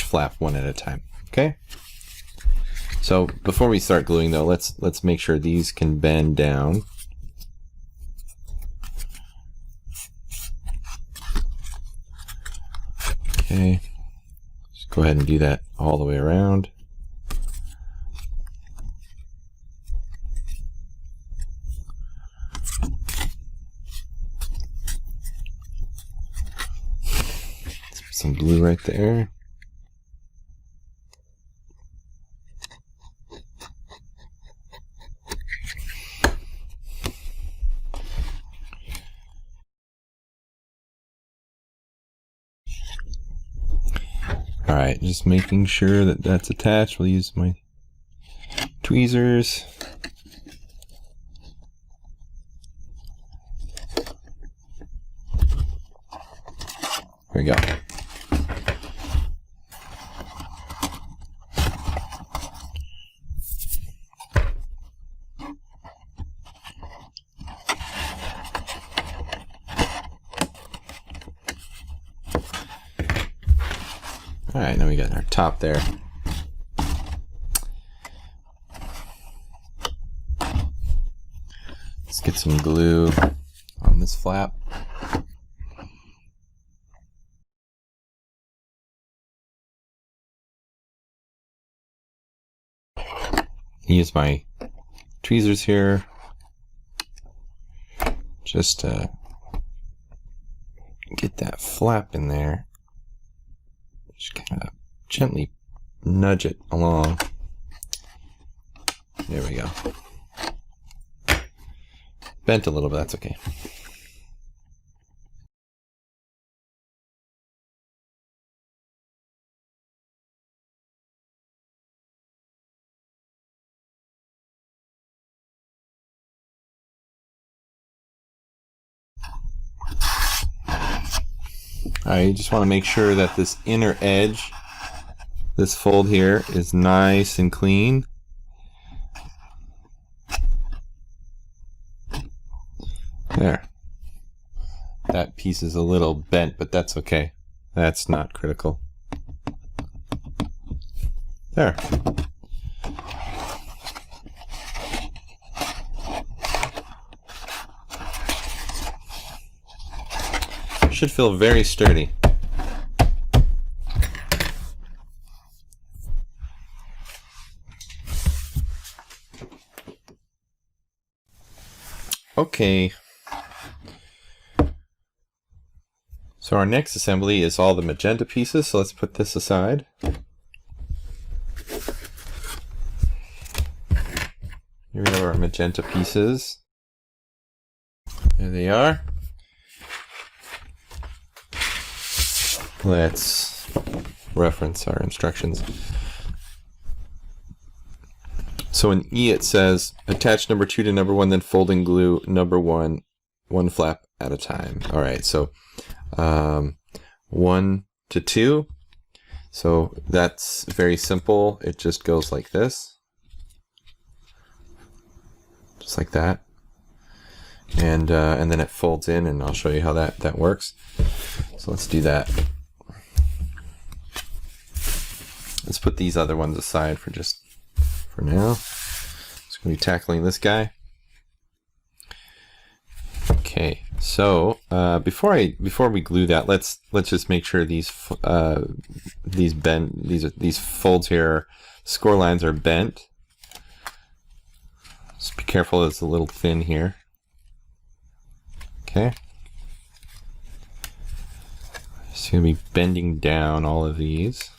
flap one at a time. Okay. So before we start gluing though, let's make sure these can bend down. Okay. Just go ahead and do that all the way around. Some glue right there. All right, just making sure that that's attached. We'll use my tweezers. There we go. All right, now we got our top there. Let's get some glue on this flap. Use my tweezers here just to get that flap in there. Just kind of gently nudge it along. There we go. Bent a little bit, that's okay. Alright, you just want to make sure that this inner edge, this fold here, is nice and clean. There. That piece is a little bent, but that's okay. That's not critical. There. Should feel very sturdy. Okay. So our next assembly is all the magenta pieces, so let's put this aside. Here we have our magenta pieces. There they are. Let's reference our instructions. So in E it says, attach number 2 to number 1, then fold and glue number 1, one flap at a time. All right, so 1 to 2. So that's very simple. It just goes like this. Just like that. And then it folds in, and I'll show you how that works. So let's do that. Let's put these other ones aside for now. Just going to be tackling this guy. Okay. So before we glue that, let's just make sure these folds here, score lines are bent. Just be careful, it's a little thin here. Okay. Just gonna be bending down all of these.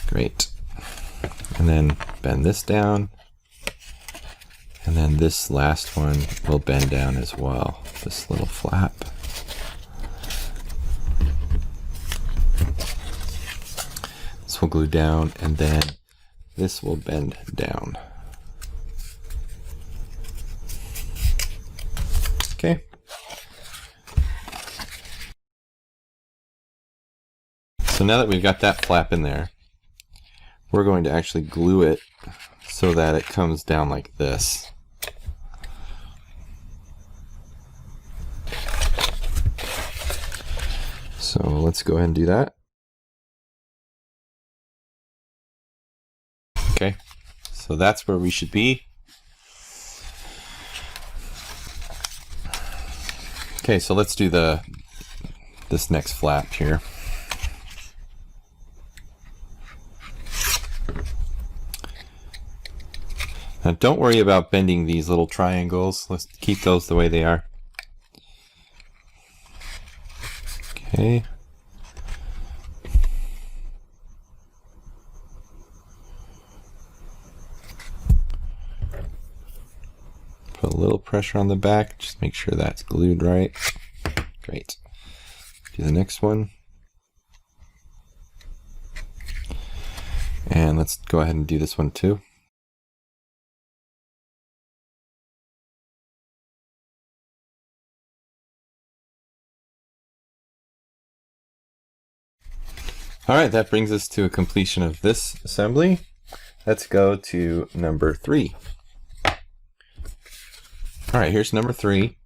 Great. And then bend this down. And then this last one will bend down as well. This little flap. This will glue down, and then this will bend down. Okay. So now that we've got that flap in there, we're going to actually glue it so that it comes down like this. So let's go ahead and do that. Okay, so that's where we should be. Okay, so let's do this next flap here. Now don't worry about bending these little triangles. Let's keep those the way they are. Okay. Put a little pressure on the back, just make sure that's glued right. Great. Do the next one. And let's go ahead and do this one too. Alright, that brings us to a completion of this assembly. Let's go to number 3. Alright, here's number 3.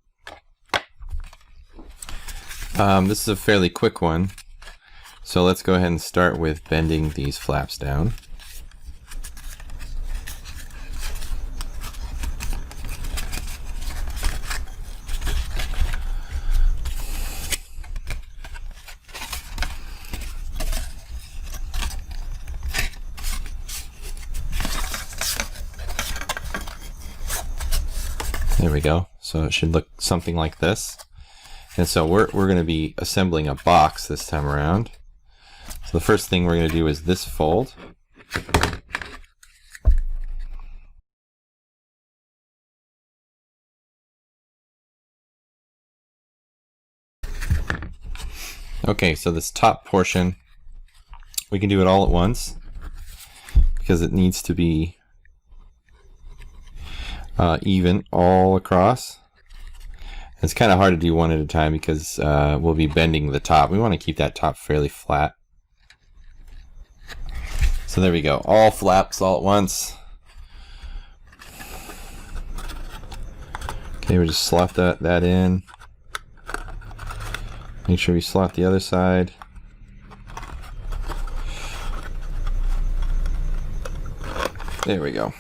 This is a fairly quick one. So let's go ahead and start with bending these flaps down. There we go. So it should look something like this. And so we're going to be assembling a box this time around. So the first thing we're going to do is this fold. Okay, so this top portion, we can do it all at once because it needs to be even all across. It's kind of hard to do one at a time because we'll be bending the top. We want to keep that top fairly flat. So there we go, all flaps all at once. Okay, we just slot that in. Make sure we slot the other side. There we go.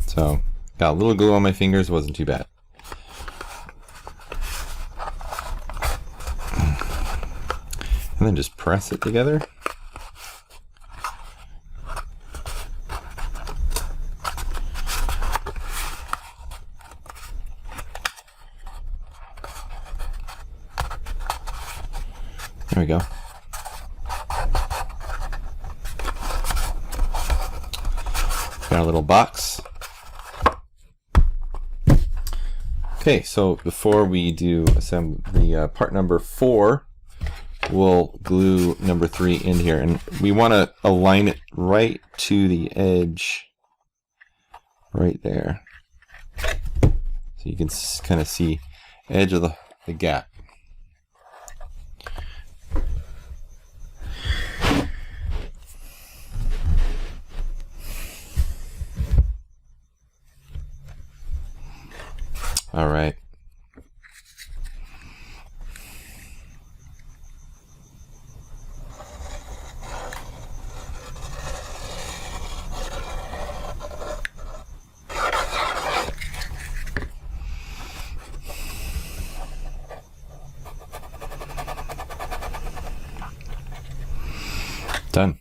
So got a little glue on my fingers, wasn't too bad. And then just press it together. There we go. Got our little box. Okay, so before we do assembly part number 4, we'll glue number 3 in here, and we want to align it right to the edge, right there, so you can kind of see edge of the gap. All right. Done.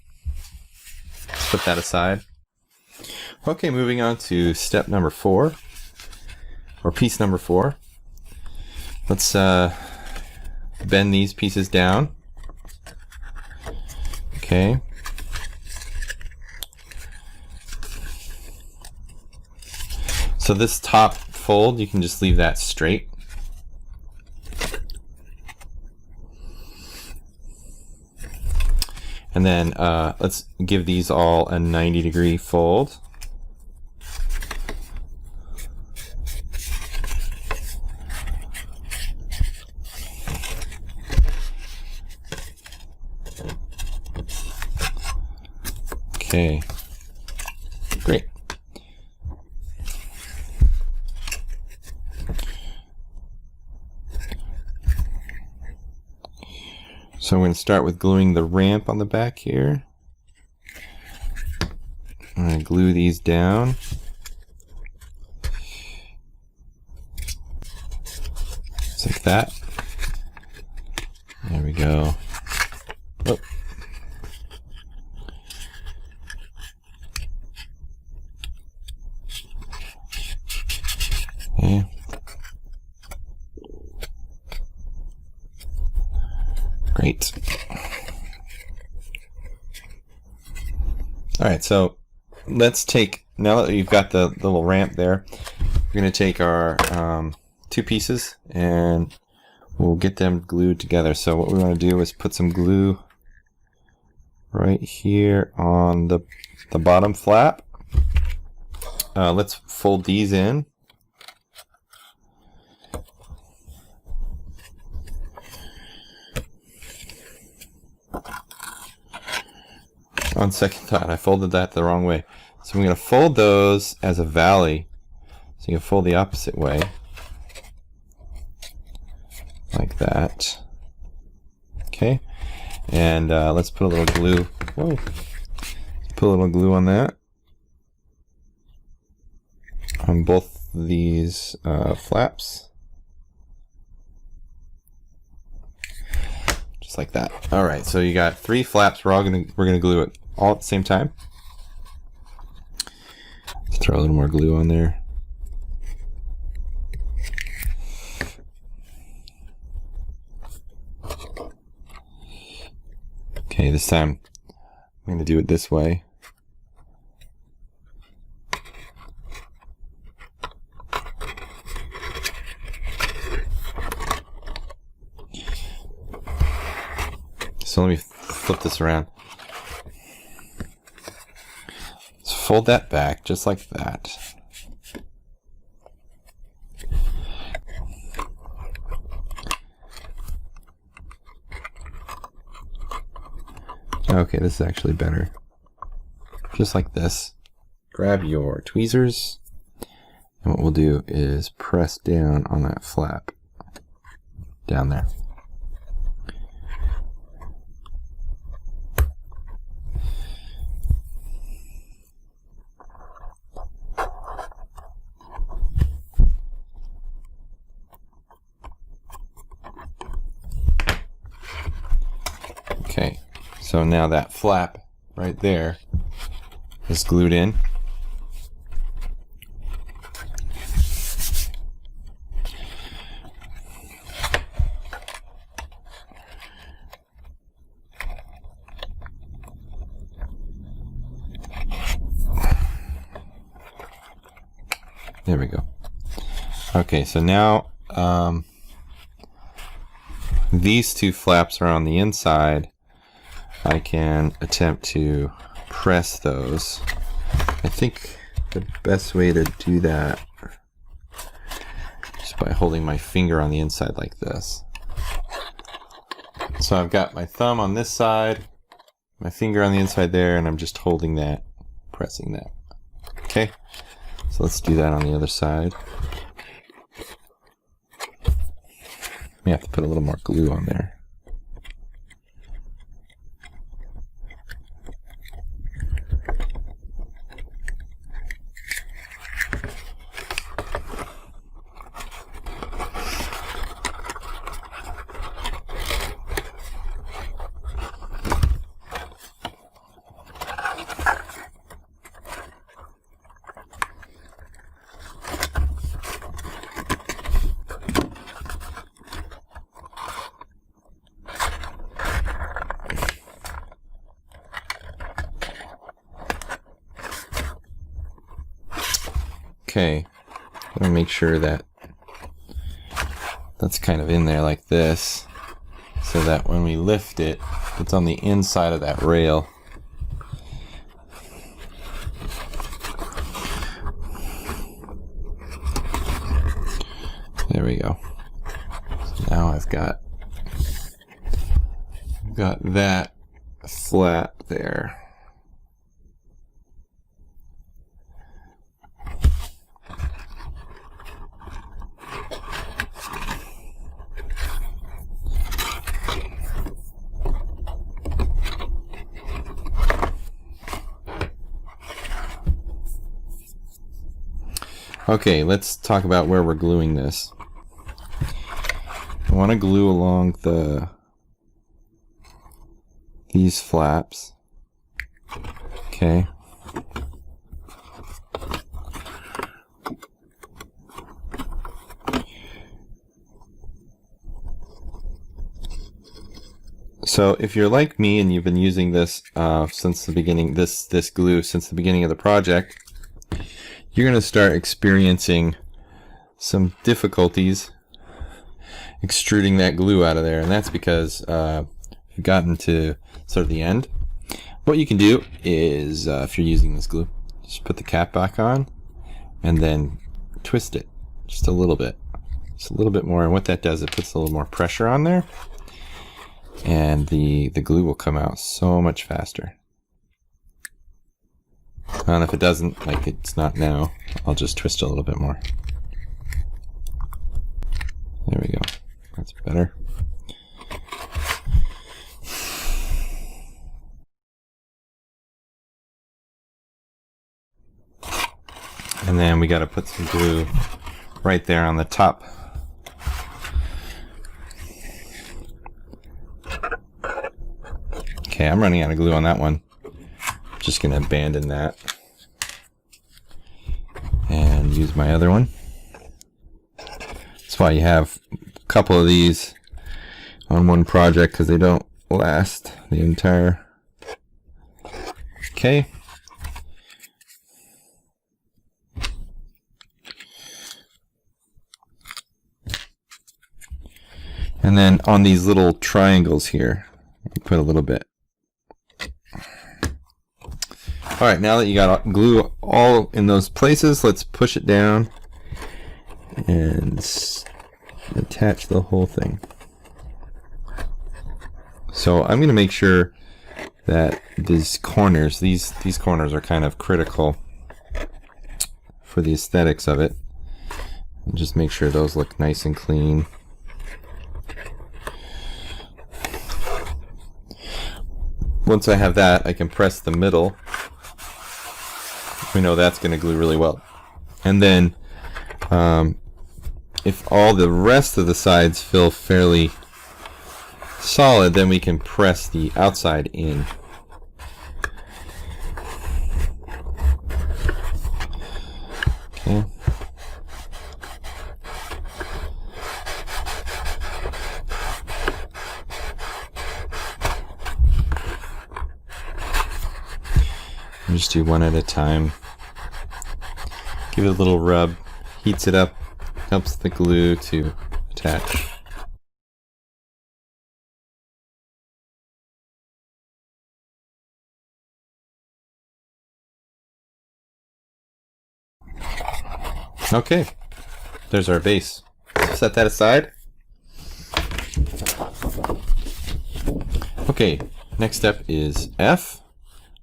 Let's put that aside. Okay, moving on to step number 4, or piece number 4. Let's bend these pieces down. Okay. So this top fold, you can just leave that straight. And then let's give these all a 90-degree fold. Okay, great. So I'm going to start with gluing the ramp on the back here. I'm going to glue these down. Just like that. There we go. Oh. Okay. Great. All right, so let's take, now that you've got the little ramp there, we're going to take our 2 pieces and we'll get them glued together. So what we want to do is put some glue right here on the bottom flap. Let's fold these in. On second thought, I folded that the wrong way. So I'm going to fold those as a valley. So you can fold the opposite way. Like that. Okay. And let's put a little glue. Whoa. Put a little glue on that. On both these flaps. Just like that. All right, so you got 3 flaps. We're gonna glue it all at the same time. Let's throw a little more glue on there. Okay, this time I'm gonna do it this way. So let me flip this around. Let's fold that back just like that. Okay, this is actually better. Just like this. Grab your tweezers, and what we'll do is press down on that flap. Down there. Okay, so now that flap right there is glued in. There we go. Okay, so now these 2 flaps are on the inside. I can attempt to press those. I think the best way to do that is by holding my finger on the inside like this. So I've got my thumb on this side, my finger on the inside there, and I'm just holding that, pressing that. Okay, so let's do that on the other side. We have to put a little more glue on there. Okay, I'm gonna make sure that that's kind of in there like this, so that when we lift it, it's on the inside of that rail. There we go. So now I've got that flat there. Okay, let's talk about where we're gluing this. I want to glue along these flaps. Okay. So if you're like me and you've been using this since the beginning, this glue since the beginning of the project, you're going to start experiencing some difficulties extruding that glue out of there, and that's because you've gotten to sort of the end. What you can do is, if you're using this glue, just put the cap back on and then twist it just a little bit more, and what that does, it puts a little more pressure on there, and the glue will come out so much faster. And if it doesn't, like it's not now, I'll just twist it a little bit more. There we go. That's better. And then we got to put some glue right there on the top. Okay, I'm running out of glue on that one. Just going to abandon that and use my other one. That's why you have a couple of these on one project, because they don't last the entire. Okay. And then on these little triangles here, put a little bit. Alright, now that you got glue all in those places, let's push it down and attach the whole thing. So I'm going to make sure that these corners are kind of critical for the aesthetics of it. And just make sure those look nice and clean. Once I have that, I can press the middle. We know that's going to glue really well. And then if all the rest of the sides feel fairly solid, then we can press the outside in. Okay. Just do one at a time. Give it a little rub, heats it up, helps the glue to attach. Okay, there's our base. Set that aside. Okay, next step is F.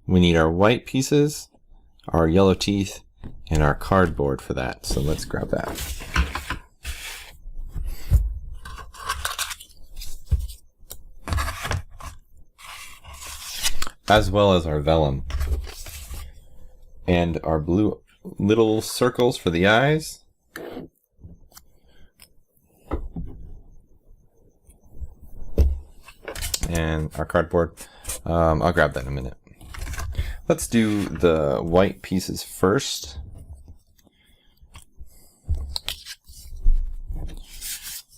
We need our white pieces, our yellow teeth, and our cardboard for that. So let's grab that. As well as our vellum. And our blue little circles for the eyes. And our cardboard. I'll grab that in a minute. Let's do the white pieces first.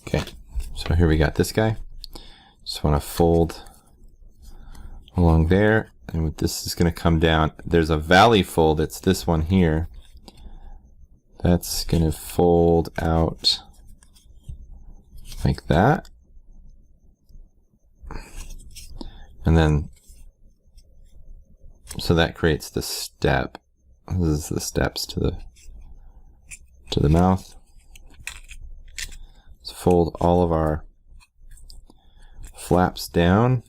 Okay, so here we got this guy. Just want to fold along there, and this is going to come down. There's a valley fold, it's this one here. That's going to fold out like that. And then, so that creates the step. This is the steps to the mouth. Let's fold all of our flaps down.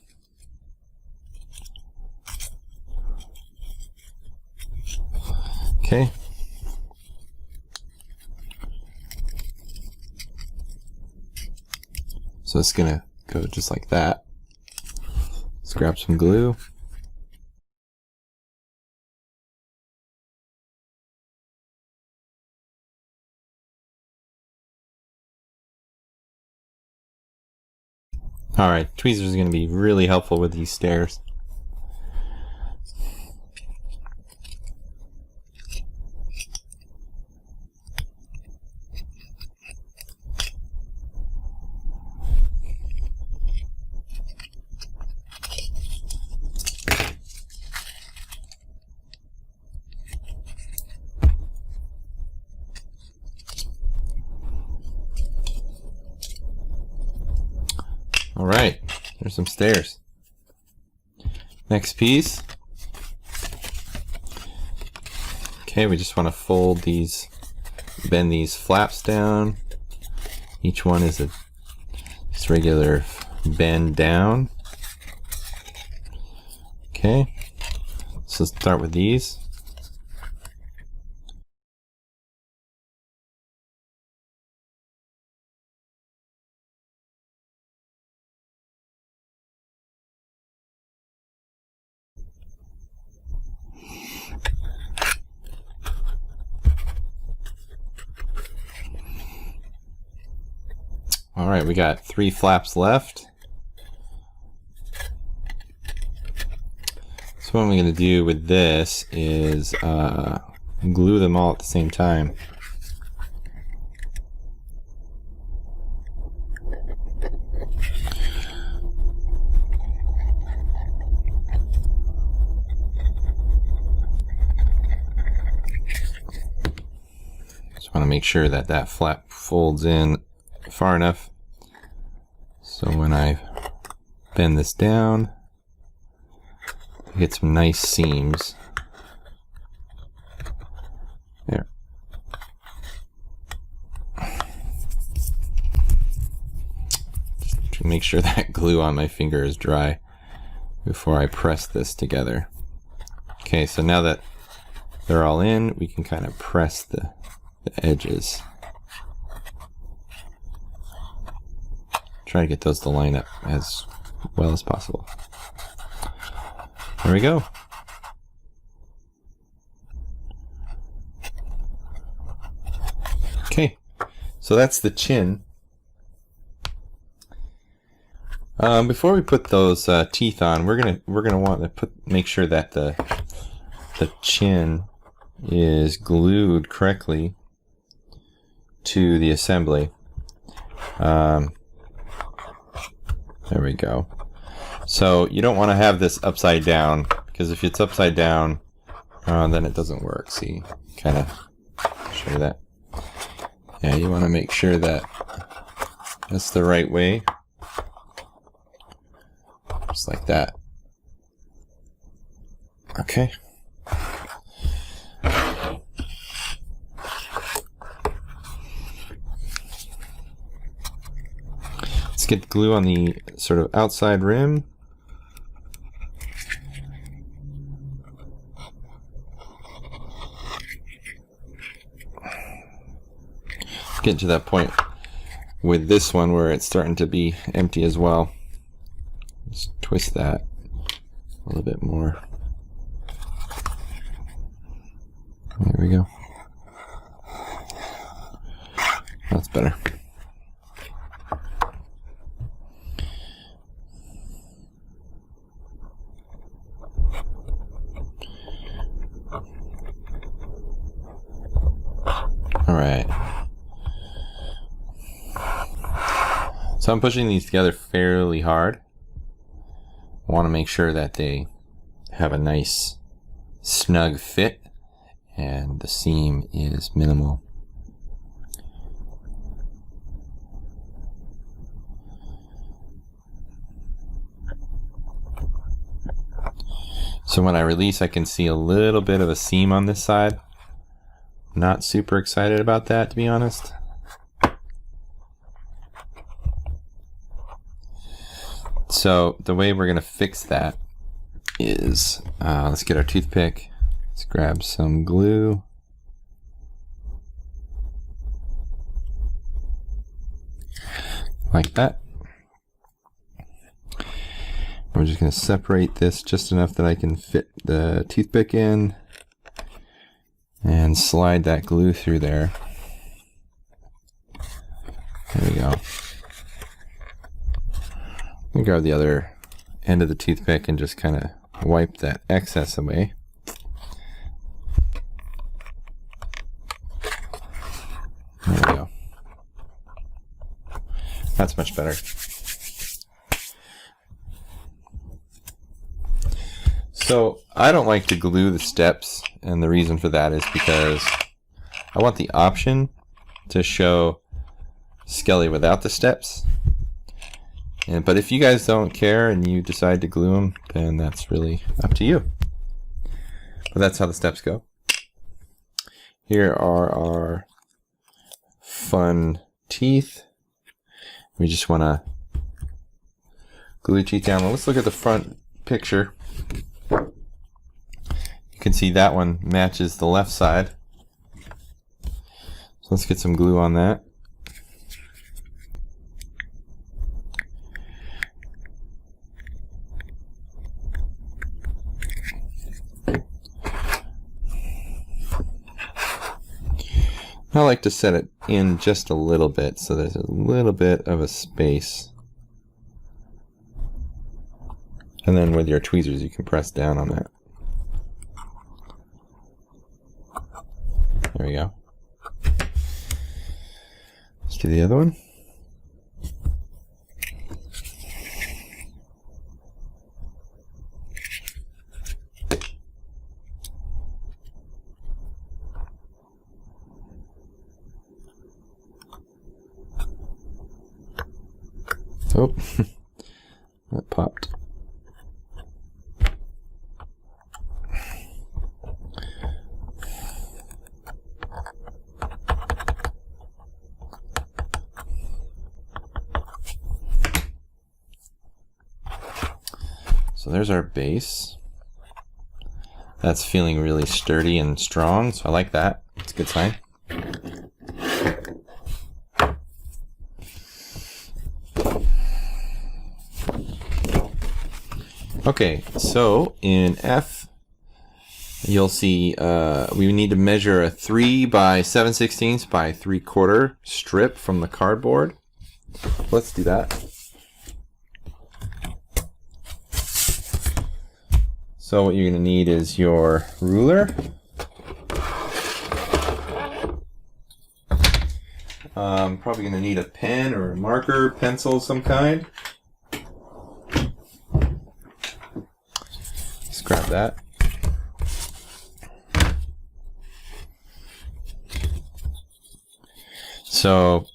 Okay. So it's gonna go just like that. Let's grab some glue. Alright, tweezers is going to be really helpful with these stairs. Alright, there's some stairs. Next piece. Okay, we just want to fold these, bend these flaps down. Each one is a just regular bend down. Okay, so let's start with these. Alright, we got 3 flaps left. So what I'm going to do with this is glue them all at the same time. Just want to make sure that that flap folds in far enough so when I bend this down, I get some nice seams. There. Just to make sure that glue on my finger is dry before I press this together. Okay, so now that they're all in, we can kind of press the edges. Try to get those to line up as well as possible. There we go. Okay, so that's the chin. Before we put those teeth on, we're gonna want to make sure that the chin is glued correctly to the assembly. There we go. So you don't want to have this upside down, because if it's upside down, then it doesn't work. See, kind of show you that. Yeah, you want to make sure that that's the right way. Just like that. Okay. Let's get glue on the sort of outside rim. Get to that point with this one where it's starting to be empty as well. Just twist that a little bit more. There we go. That's better. All right. So I'm pushing these together fairly hard. I want to make sure that they have a nice snug fit and the seam is minimal. So when I release, I can see a little bit of a seam on this side. Not super excited about that, to be honest. So the way we're going to fix that is, let's get our toothpick. Let's grab some glue. Like that. We're just going to separate this just enough that I can fit the toothpick in and slide that glue through there. There we go. I'll grab the other end of the toothpick and just kind of wipe that excess away. There we go. That's much better. So I don't like to glue the steps, and the reason for that is because I want the option to show Skelly without the steps. But if you guys don't care and you decide to glue them, then that's really up to you. But that's how the steps go. Here are our fun teeth. We just want to glue teeth down. Well, let's look at the front picture. You can see that one matches the left side. So let's get some glue on that. I like to set it in just a little bit so there's a little bit of a space. And then with your tweezers you can press down on that. There we go. Let's do the other one. Oh, that popped. So there's our base. That's feeling really sturdy and strong, so I like that. It's a good sign. Okay, so in F, you'll see we need to measure a 3 by 7/16 by 3/4 strip from the cardboard. Let's do that. So what you're going to need is your ruler. Probably going to need a pen or a marker, pencil of some kind. Let's grab that. So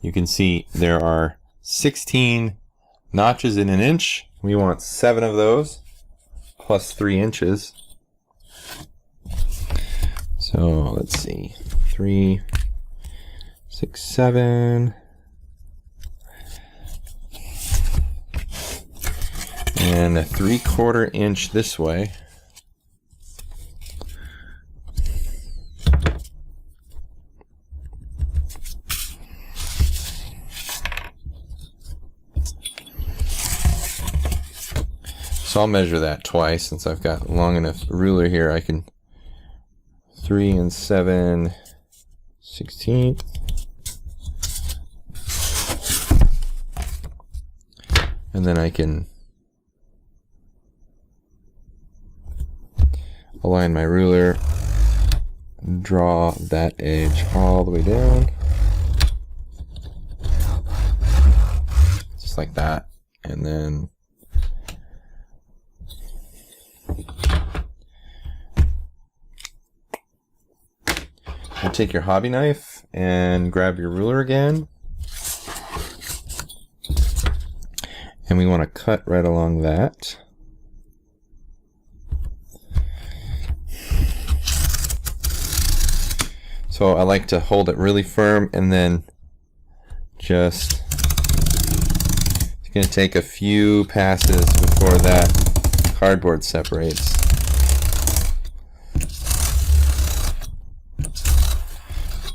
you can see there are 16 notches in an inch. We want 7 of those, plus 3 inches. So let's see, 3, 6, 7. And a 3/4 inch this way. So I'll measure that twice since I've got long enough ruler here. I can 3 and 7/16. And then I can align my ruler, draw that edge all the way down. Just like that. And then we'll take your hobby knife and grab your ruler again. And we want to cut right along that. So I like to hold it really firm and then just, it's going to take a few passes before that cardboard separates.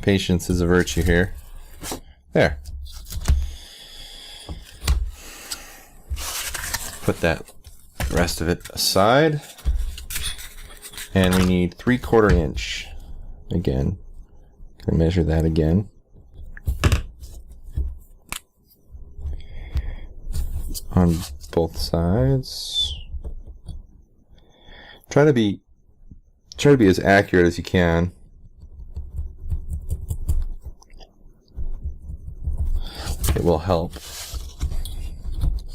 Patience is a virtue here. There. Put that rest of it aside. And we need 3/4 inch. Again, gonna measure that again. On both sides. Try to be as accurate as you can. It will help.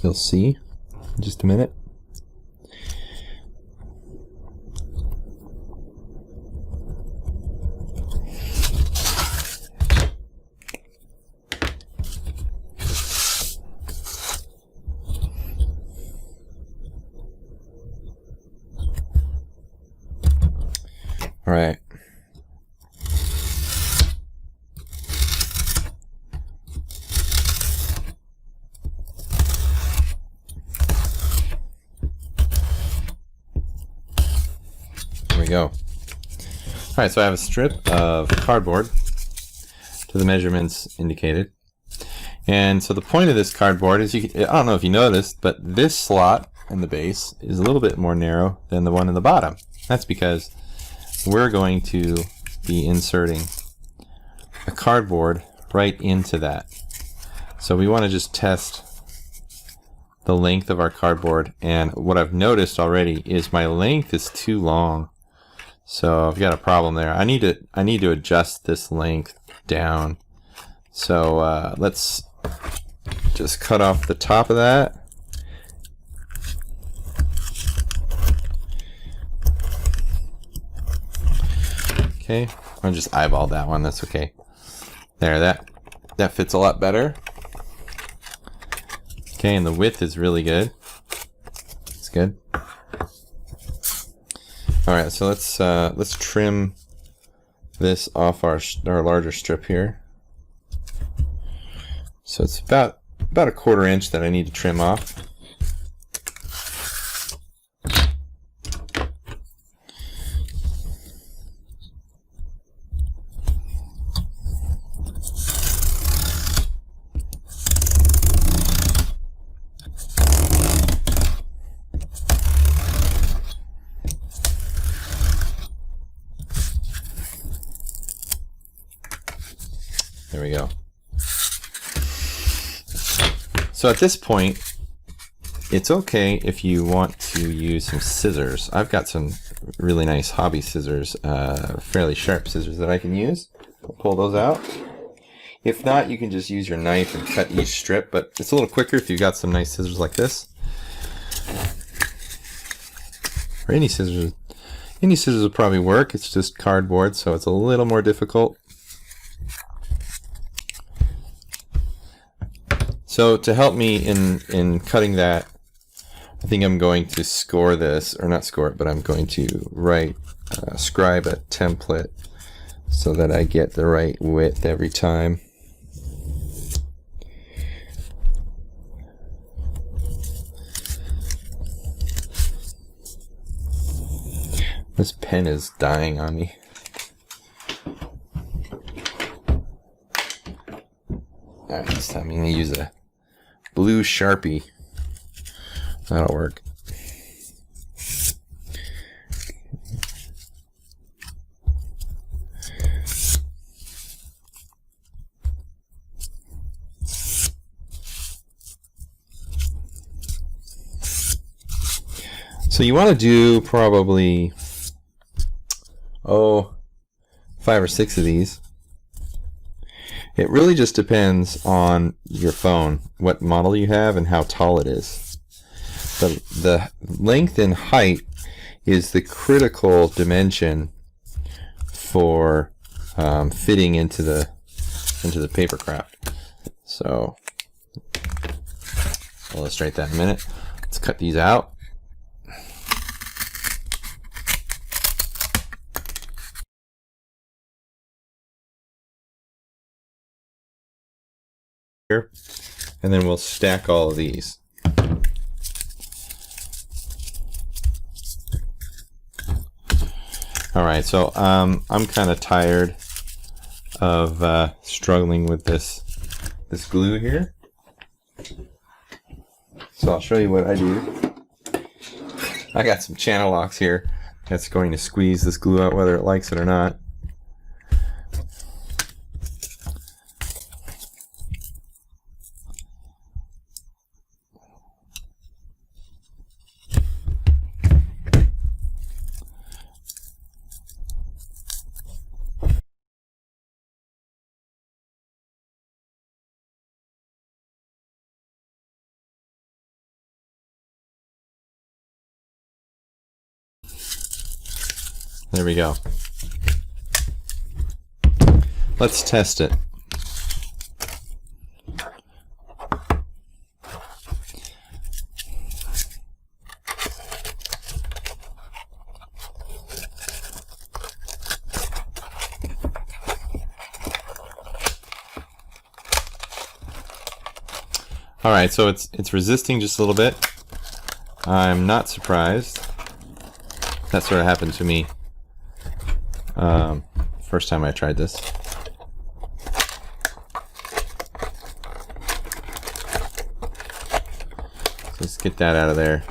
You'll see in just a minute. All right. There we go. All right, so I have a strip of cardboard to the measurements indicated. And so the point of this cardboard is, I don't know if you noticed, but this slot in the base is a little bit more narrow than the one in the bottom. That's because we're going to be inserting a cardboard right into that. So we want to just test the length of our cardboard, and what I've noticed already is my length is too long. So I've got a problem there. I need to adjust this length down. So let's just cut off the top of that. Okay, I'll just eyeball that one. That's okay. There, that fits a lot better. Okay, and the width is really good. It's good. All right, so let's trim this off our larger strip here. So it's about 1/4 inch that I need to trim off. There we go. So at this point, it's okay if you want to use some scissors. I've got some really nice hobby scissors, fairly sharp scissors that I can use. I'll pull those out. If not, you can just use your knife and cut each strip, but it's a little quicker if you've got some nice scissors like this. Or any scissors will probably work. It's just cardboard, so it's a little more difficult. So to help me in cutting that, I think I'm going to score this, or not score it, but I'm going to scribe a template so that I get the right width every time. This pen is dying on me. Alright, this time I'm going to use a blue Sharpie. That'll work. So you want to do probably 5 or 6 of these. It really just depends on your phone, what model you have and how tall it is. The length and height is the critical dimension for fitting into the paper craft. So illustrate that in a minute. Let's cut these out. Here, and then we'll stack all of these. All right, so I'm kind of tired of struggling with this glue here. So I'll show you what I do. I got some channel locks here that's going to squeeze this glue out whether it likes it or not. There we go. Let's test it. All right, so it's resisting just a little bit. I'm not surprised. That sort of happened to me first time I tried this. Let's get that out of there.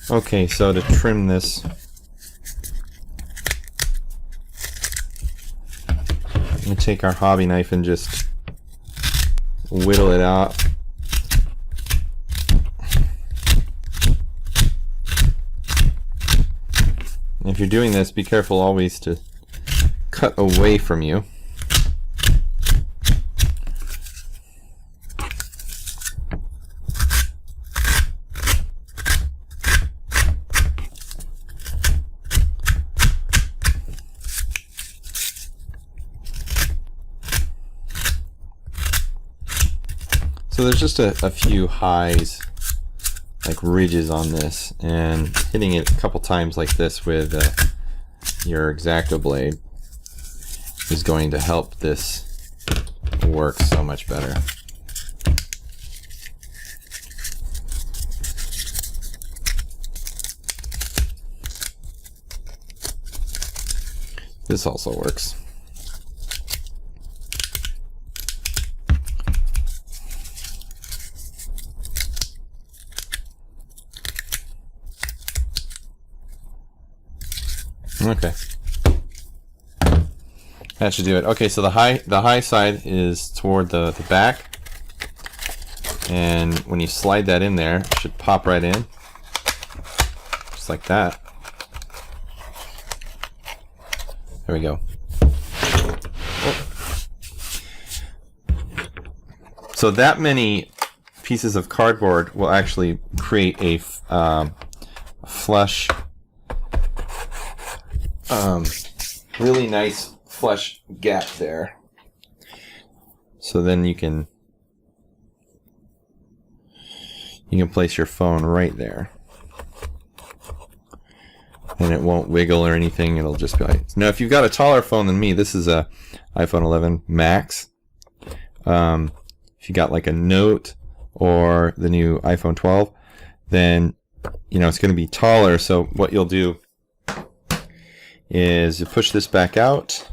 Okay, so to trim this, I'm going to take our hobby knife and just whittle it out. If you're doing this, be careful always to cut away from you. So there's just a few highs, like ridges on this, and hitting it a couple times like this with your X-Acto blade is going to help this work so much better. This also works. Okay, that should do it. Okay, so the high side is toward the back, and when you slide that in there, it should pop right in, just like that. There we go. Oh. So that many pieces of cardboard will actually create a flush. Really nice flush gap there. So then you can place your phone right there, and it won't wiggle or anything. It'll just be like. Now, if you've got a taller phone than me, this is a iPhone 11 Max. If you got like a Note or the new iPhone 12, then it's going to be taller. So what you'll do is you push this back out,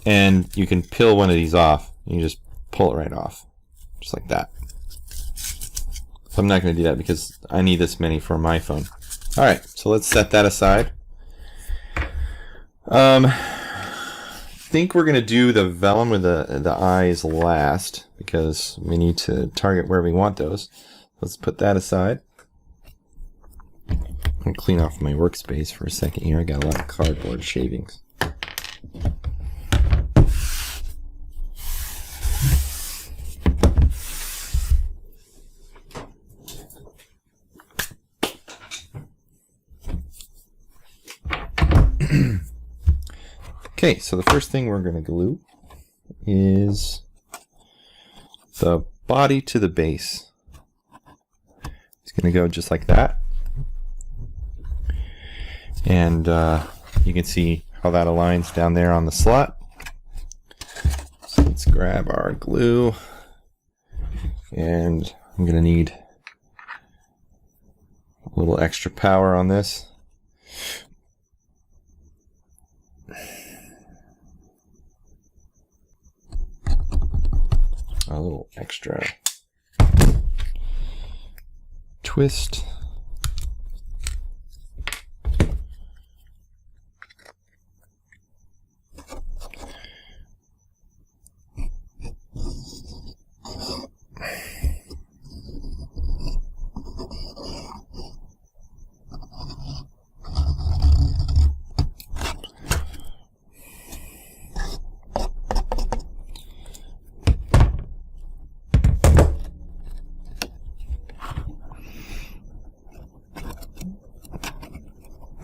and you can peel one of these off. You can just pull it right off, just like that. So I'm not going to do that because I need this many for my phone. Alright, so let's set that aside. I think we're going to do the vellum with the eyes last because we need to target where we want those. Let's put that aside. I'm going to clean off my workspace for a second here. I got a lot of cardboard shavings. Okay, so the first thing we're going to glue is the body to the base. It's going to go just like that. And you can see how that aligns down there on the slot. So let's grab our glue, and I'm going to need a little extra power on this. A little extra twist.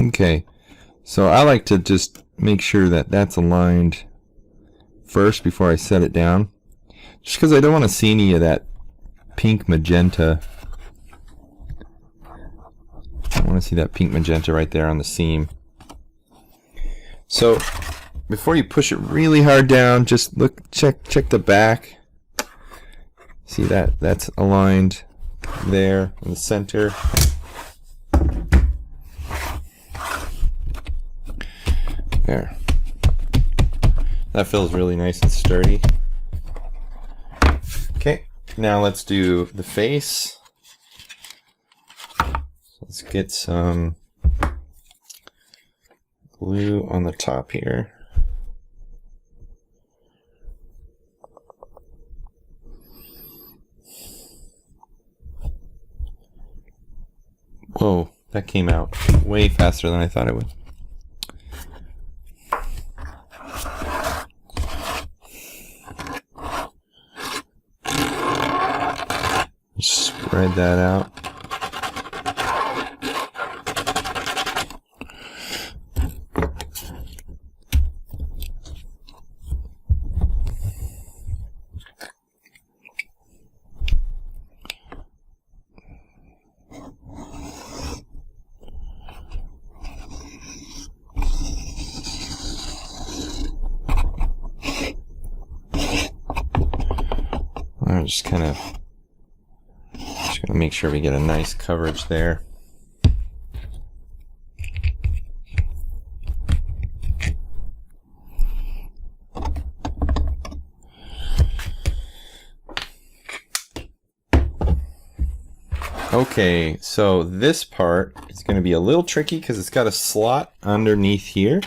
Okay, so I like to just make sure that that's aligned first before I set it down, just because I don't want to see any of that pink magenta. I want to see that pink magenta right there on the seam. So before you push it really hard down, just check the back. See that that's aligned there in the center. There. That feels really nice and sturdy. Okay, now let's do the face. Let's get some glue on the top here. Whoa, that came out way faster than I thought it would. Spread that out. I'm just kind of gonna make sure we get a nice coverage there. Okay, so this part is going to be a little tricky because it's got a slot underneath here.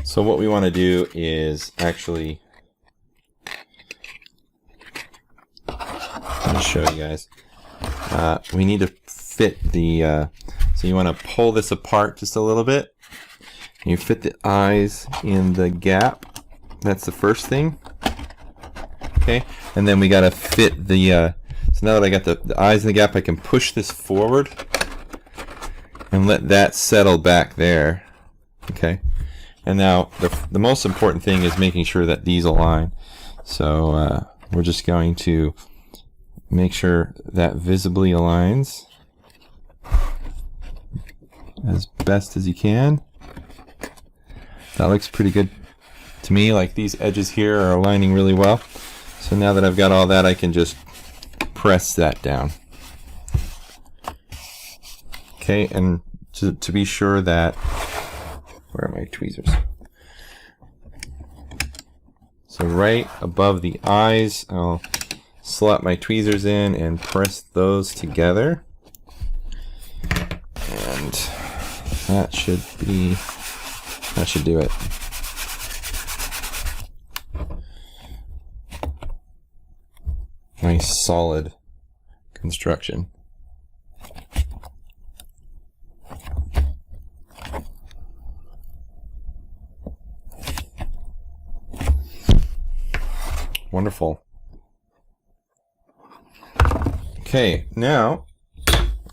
So what we want to do is actually, I'll show you guys. We need to fit the, so you want to pull this apart just a little bit. You fit the eyes in the gap. That's the first thing. Okay, and then we got to fit the, so now that I got the eyes in the gap, I can push this forward and let that settle back there. Okay, and now the most important thing is making sure that these align. So we're just going to make sure that visibly aligns as best as you can. That looks pretty good to me. Like these edges here are aligning really well. So now that I've got all that, I can just press that down. Okay, and to be sure that, where are my tweezers? So right above the eyes, I'll slot my tweezers in and press those together. And that should do it. Nice solid construction. Wonderful. Okay, now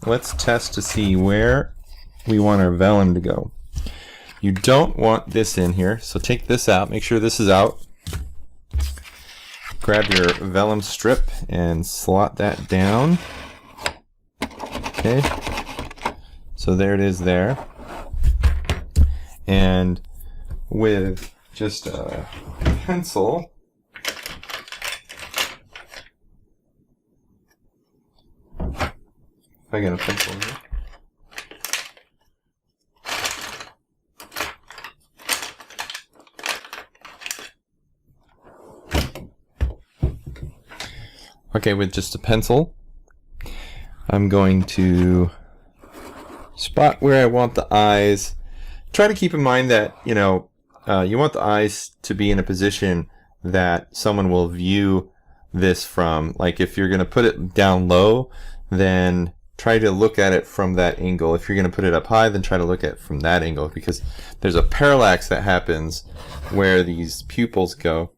let's test to see where we want our vellum to go. You don't want this in here, so take this out. Make sure this is out. Grab your vellum strip and slot that down. Okay, so there it is there. And with just a pencil, if I get a pencil here. Okay, with just a pencil, I'm going to spot where I want the eyes. Try to keep in mind that, you want the eyes to be in a position that someone will view this from. Like if you're going to put it down low, then try to look at it from that angle. If you're going to put it up high, then try to look at it from that angle, because there's a parallax that happens where these pupils go.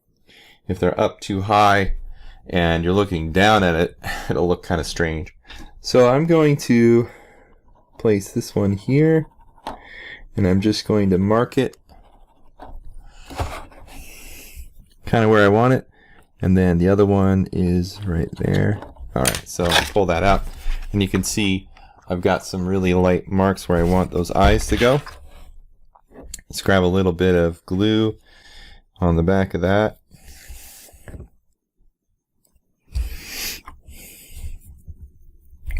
If they're up too high and you're looking down at it, it'll look kind of strange. So I'm going to place this one here, and I'm just going to mark it kind of where I want it, and then the other one is right there. Alright, so I'll pull that out, and you can see I've got some really light marks where I want those eyes to go. Let's grab a little bit of glue on the back of that.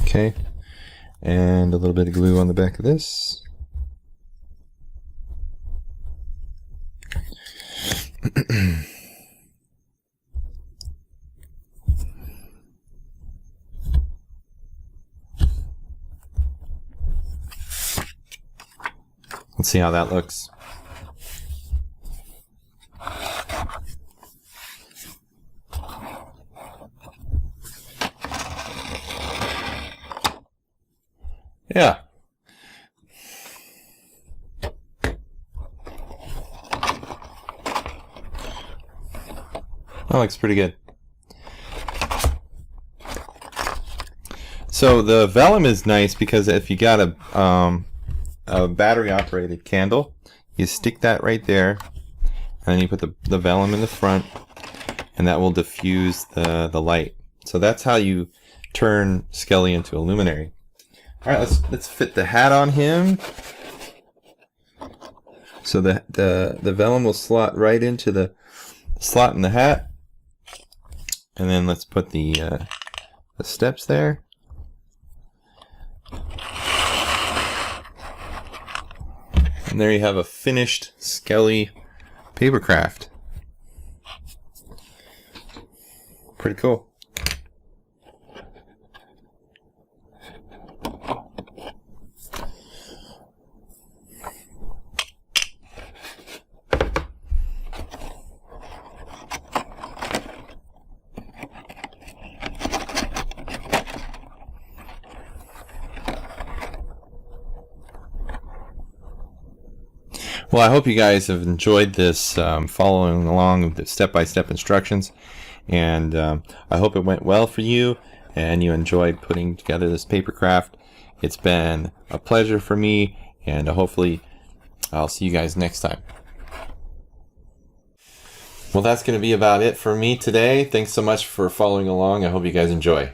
Okay, and a little bit of glue on the back of this. Let's see how that looks. Yeah. That looks pretty good. So the vellum is nice because if you got a battery operated candle, you stick that right there, and then you put the vellum in the front, and that will diffuse the light. So that's how you turn Skelly into a luminary. Alright, let's fit the hat on him. So the vellum will slot right into the slot in the hat. And then let's put the steps there. And there you have a finished Skelly paper craft. Pretty cool. Well, I hope you guys have enjoyed this, following along with the step-by-step instructions, and I hope it went well for you and you enjoyed putting together this paper craft. It's been a pleasure for me, and hopefully I'll see you guys next time. Well, that's going to be about it for me today. Thanks so much for following along. I hope you guys enjoy.